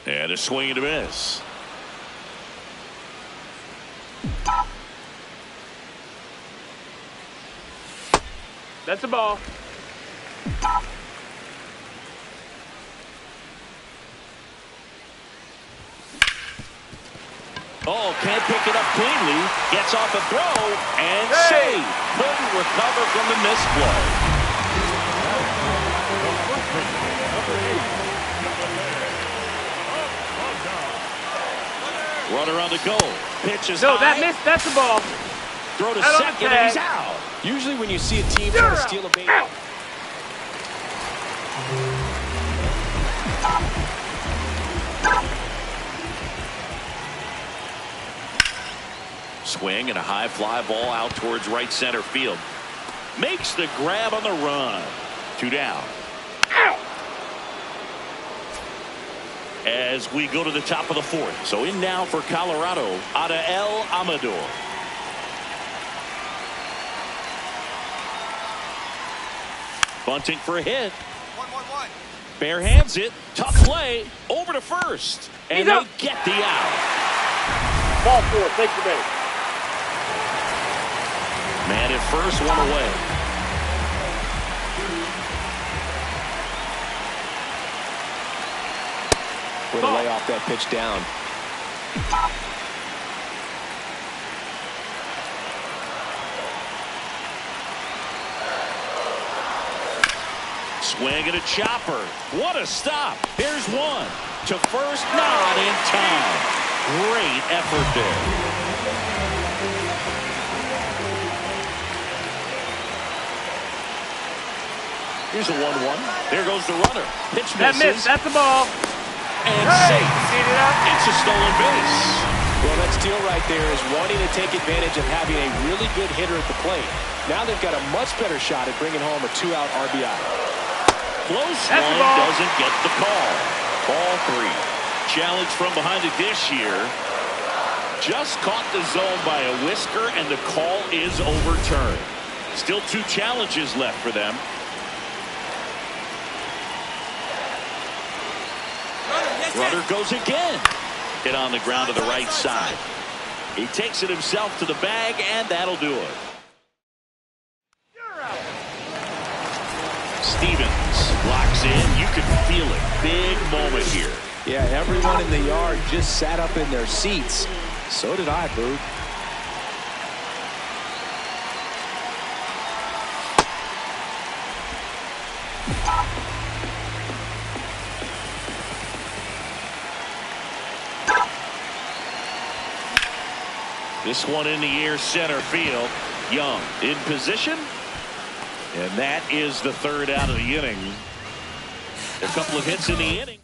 And a swing and a miss. That's a ball. Oh, can't pick it up cleanly. Gets off a throw and save. Couldn't recover from the misplay. Runner on the goal. Pitch is high. That's the ball. Throw to second, and he's out. Usually when you see a team try to steal a base. Swing and a high fly ball out towards right center field. Makes the grab on the run. 2 down. As we go to the top of the 4th. So in now for Colorado, Adael Amador. Bunting for a hit. 1-1-1. Bare hands it. Tough play. Over to first. And they get the out. Ball 4. Take the base. Man at first, 1 away. Way to lay off that pitch down. Swing and a chopper. What a stop. There's one. To first, not in time. Great effort there. Here's a 1-1. There goes the runner. Pitch misses. That's the ball. And safe. It's a stolen base. Well, that steal right there is wanting to take advantage of having a really good hitter at the plate. Now they've got a much better shot at bringing home a 2-out RBI. Close one, doesn't get the call. Ball 3. Challenge from behind the dish here. Just caught the zone by a whisker, and the call is overturned. Still 2 challenges left for them. Runner goes again. Hit on the ground to the right side. He takes it himself to the bag, and that'll do it. Stevens blocks in. You can feel it. Big moment here. Yeah, everyone in the yard just sat up in their seats. So did I, Boog. This one in the air, center field. Young in position. And that is the 3rd out of the inning. A couple of hits in the inning.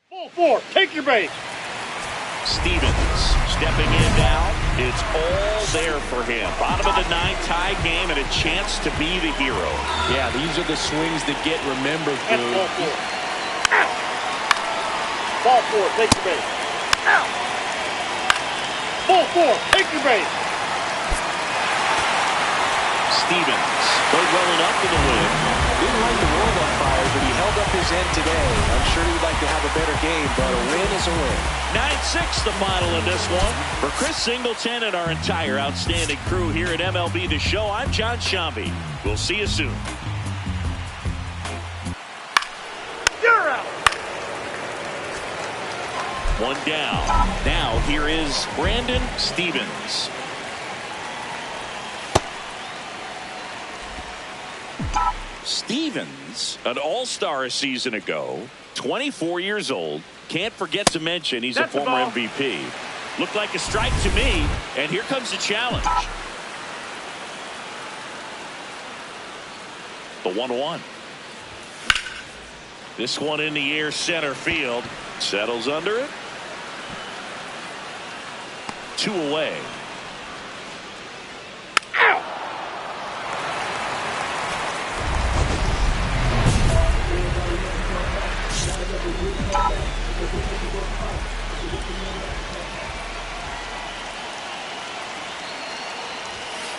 Ball 4. Take your base. Stevens stepping in now. It's all there for him. Bottom of the 9th, tie game, and a chance to be the hero. Yeah, these are the swings that get remembered, That's Boog. Ball 4. Ball 4. Take your base. Ball 4. Take your base. Stevens played well enough for the win. Didn't light the world on fire, but he held up his end today. I'm sure he'd like to have a better game, but a win is a win. 9-6 the final in this one. For Chris Singleton and our entire outstanding crew here at MLB The Show, I'm John Shambi. We'll see you soon. You're out. 1 down. Now here is Brandon Stevens. Stevens, an all-star a season ago, 24 years old. Can't forget to mention he's a former MVP. Looked like a strike to me, and here comes the challenge. The 1-1. This one in the air, center field. Settles under it. 2 away.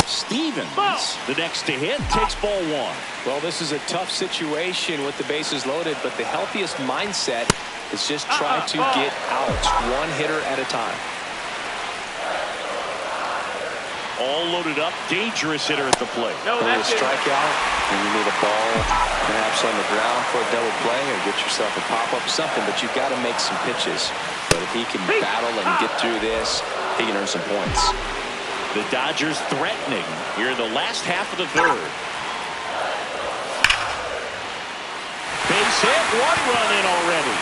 Stevens, the next to hit, takes ball 1. Well, this is a tough situation with the bases loaded, but the healthiest mindset is just try to get out 1 hitter at a time. All loaded up, dangerous hitter at the plate. No, that's a strikeout, and you need a ball perhaps on the ground for a double play or get yourself a pop-up, something, but you've got to make some pitches. But if he can battle and get through this, he can earn some points. The Dodgers threatening here in the last half of the third. Base hit, 1 run in already.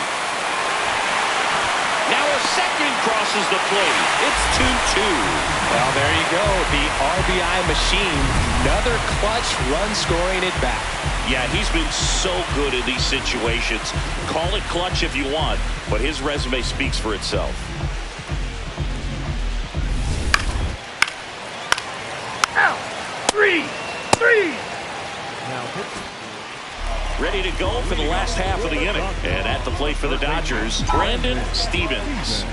Now a second crosses the plate. It's 2-2. Well, there you go. The RBI machine. Another clutch run scoring at bat. Yeah, he's been so good in these situations. Call it clutch if you want, but his resume speaks for itself. out. 3. Now pitch. Ready to go for the last half of the inning. And at the plate for the Dodgers, Brandon Stevens.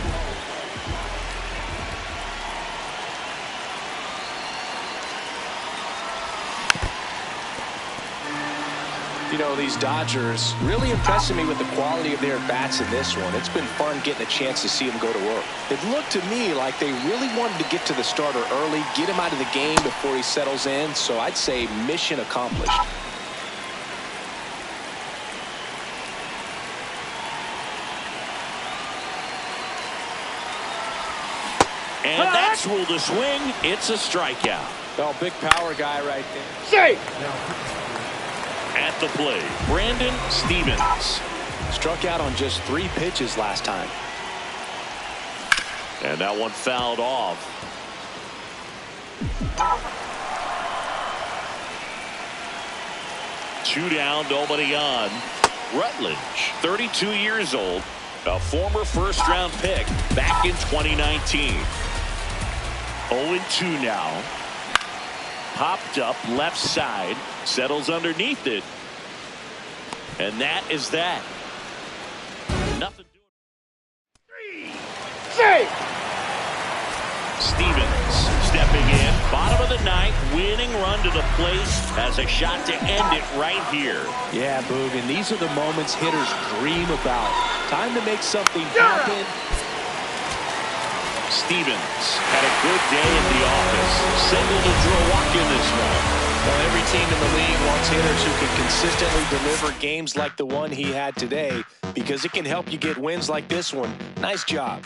You know, these Dodgers really impressing me with the quality of their bats in this one. It's been fun getting a chance to see them go to work. It looked to me like they really wanted to get to the starter early, get him out of the game before he settles in. So I'd say mission accomplished. And that's ruled a swing. It's a strikeout. Well, big power guy right there. Safe. At the plate, Brandon Stevens. Struck out on just 3 pitches last time. And that one fouled off. Two down, nobody on. Rutledge, 32 years old, a former first-round pick back in 2019. 0-2 now. Popped up left side, settles underneath it. And that is that. Nothing doing. Safe. Stevens stepping in, bottom of the 9th, winning run to the plate, has a shot to end it right here. Yeah, Boog, and these are the moments hitters dream about. Time to make something happen. Stevens had a good day in the office. Singled and drew a walk in this one. Well, every team in the league wants hitters who can consistently deliver games like the one he had today, because it can help you get wins like this one. Nice job.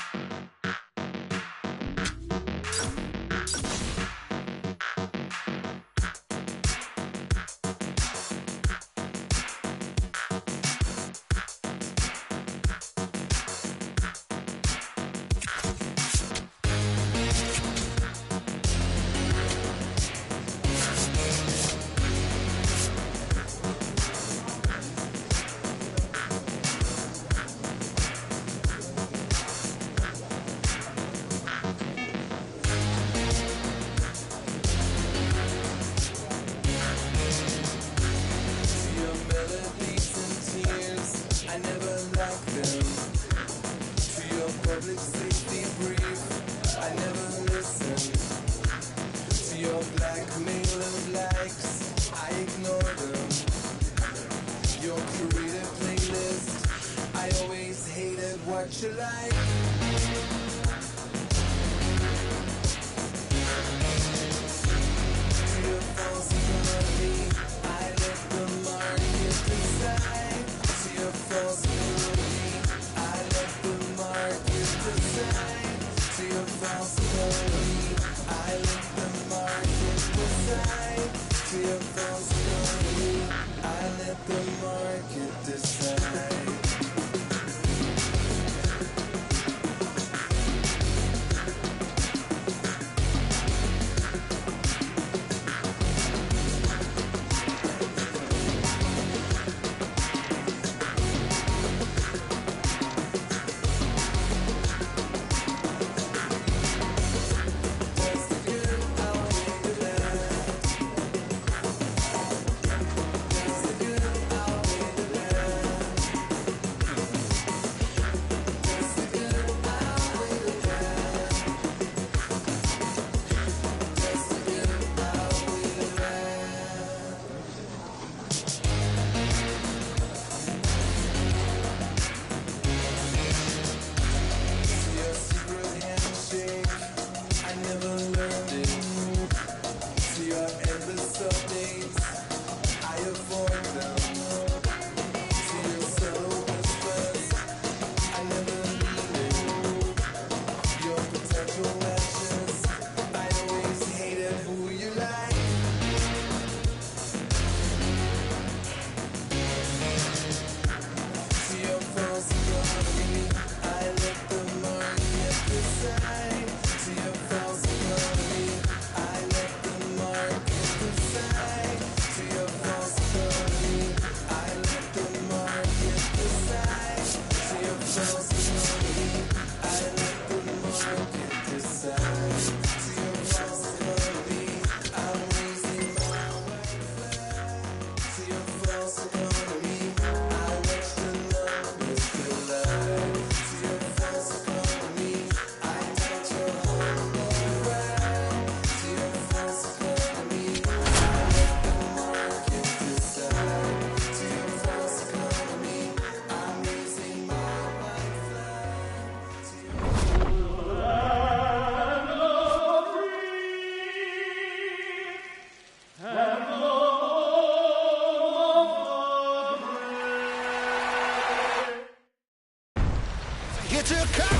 Get your cock.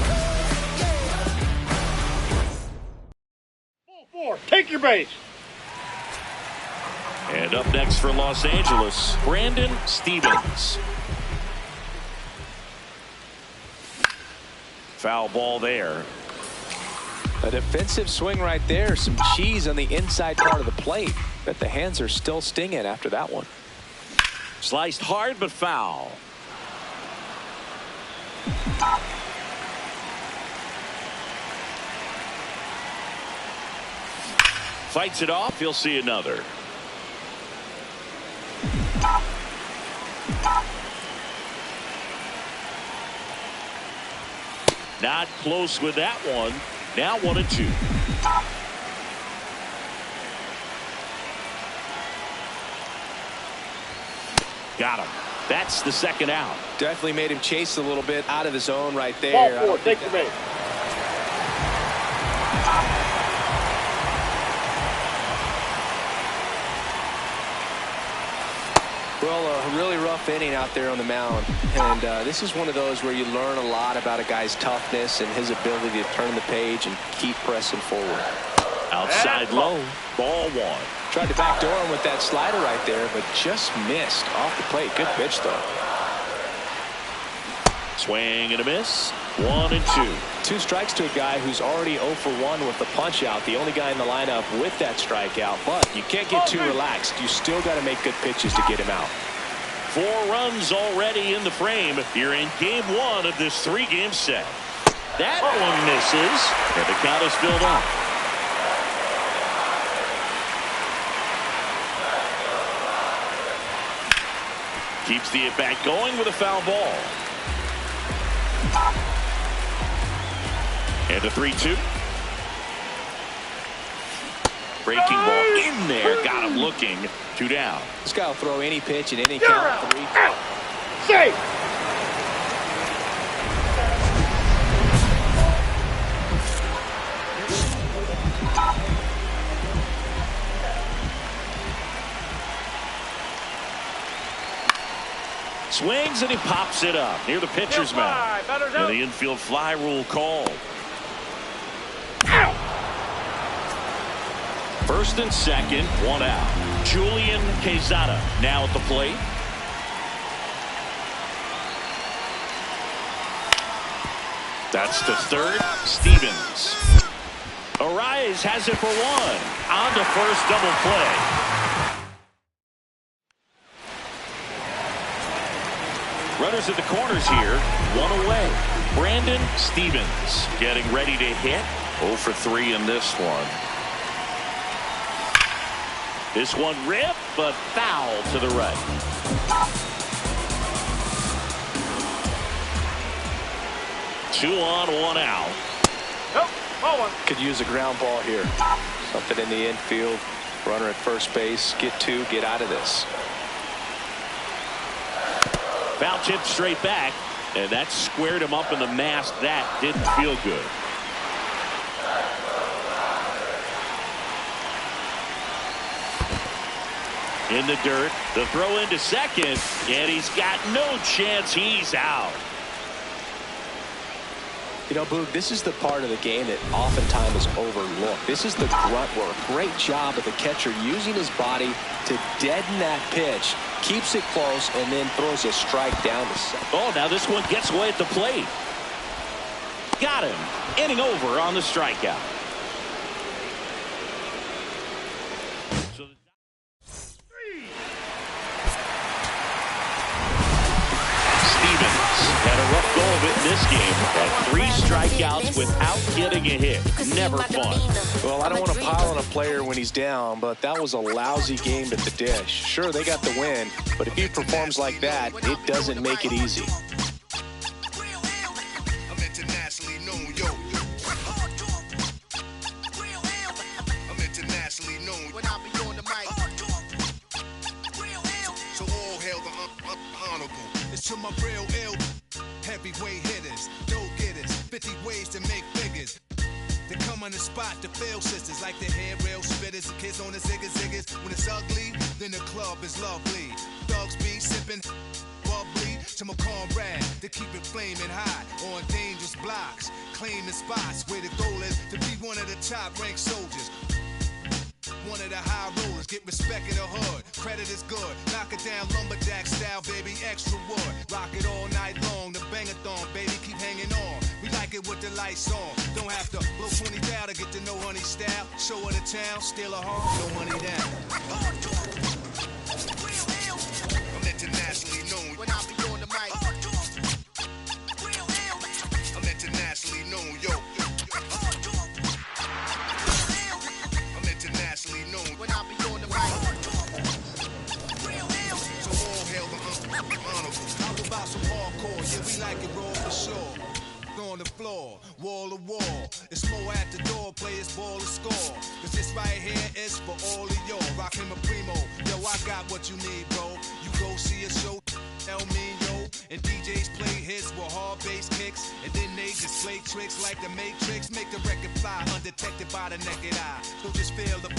Ball 4, take your base. And up next for Los Angeles, Brandon Stevens. Foul ball there. A defensive swing right there. Some cheese on the inside part of the plate. Bet the hands are still stinging after that one. Sliced hard, but foul. Fights it off. He'll see another. Not close with that one. Now 1-2. Got him. That's the second out. Definitely made him chase a little bit out of his zone right there. Ball 4, take your base. Well, a really rough inning out there on the mound. And this is one of those where you learn a lot about a guy's toughness and his ability to turn the page and keep pressing forward. Outside low. Ball 1. Tried to backdoor him with that slider right there, but just missed off the plate. Good pitch, though. Swing and a miss. 1-2. 2 strikes to a guy who's already 0 for 1 with the punch out. The only guy in the lineup with that strikeout. But you can't get too relaxed. You still got to make good pitches to get him out. 4 runs already in the frame. You're in game 1 of this 3-game set. That one misses, and the count is filled up. Keeps the at-bat going with a foul ball. And a 3-2. Breaking ball in there. Got him looking. 2 down. This guy will throw any pitch in any count. 3. Safe. Swings and he pops it up near the pitcher's mound. And the infield fly rule called. First and second, 1 out. Julian Quezada now at the plate. That's to third. Stevens. Arise has it for 1. On to first, double play. Runners at the corners here. 1 away. Brandon Stevens getting ready to hit. 0 for 3 in this one. This one ripped, but foul to the right. Two on, 1 out. Nope, ball 1. Could use a ground ball here. Something in the infield. Runner at first base. Get 2. Get out of this. Foul tip straight back, and that squared him up in the mask. That didn't feel good. In the dirt, the throw into second, and he's got no chance. He's out. You know, Boog, this is the part of the game that oftentimes is overlooked. This is the grunt work. Great job of the catcher using his body to deaden that pitch, keeps it close, and then throws a strike down to second. Oh, now this one gets away at the plate. Got him. Inning over on the strikeout. Had a rough go of it in this game, but 3 strikeouts without getting a hit. Never fun. Well, I don't want to pile on a player when he's down, but that was a lousy game at the dish. Sure, they got the win, but if he performs like that, it doesn't make it easy. I'm internationally known, yo. I'm internationally known when I be on the mic. So all hail the honorable. It's to my real ill. Heavyweight hitters, go-getters, 50 ways to make figures. They come on the spot to fail sisters like the hair rail spitters, kids on the ziggas. When it's ugly, then the club is lovely. Thugs be sipping bubbly, to my comrade to keep it flaming hot on dangerous blocks, claiming spots where the goal is to be one of the top ranked soldiers. One of the high rollers, get respect in the hood. Credit is good, knock it down lumberjack style, baby, extra wood. Rock it all night long, the bang-a-thon, baby, keep hanging on. We like it with the lights on. Don't have to blow 20 down to get to know honey style. Show her the town, steal her home, no money down. I'm internationally known when I be on the mic. I'm internationally known, yo. Internationally known when I be on the mic. So all hail the honorable. How about some hardcore? Yeah, we like it raw for sure. On the floor, wall to wall. It's more at the door, players ball to score. Cause this right here is for all of y'all. Rockin' my primo. Yo, I got what you need, bro. You go see a show, tell me, yo. And DJs play hits with hard bass kicks. And then they display tricks like the Matrix. Make the record fly undetected by the naked eye. So just feel the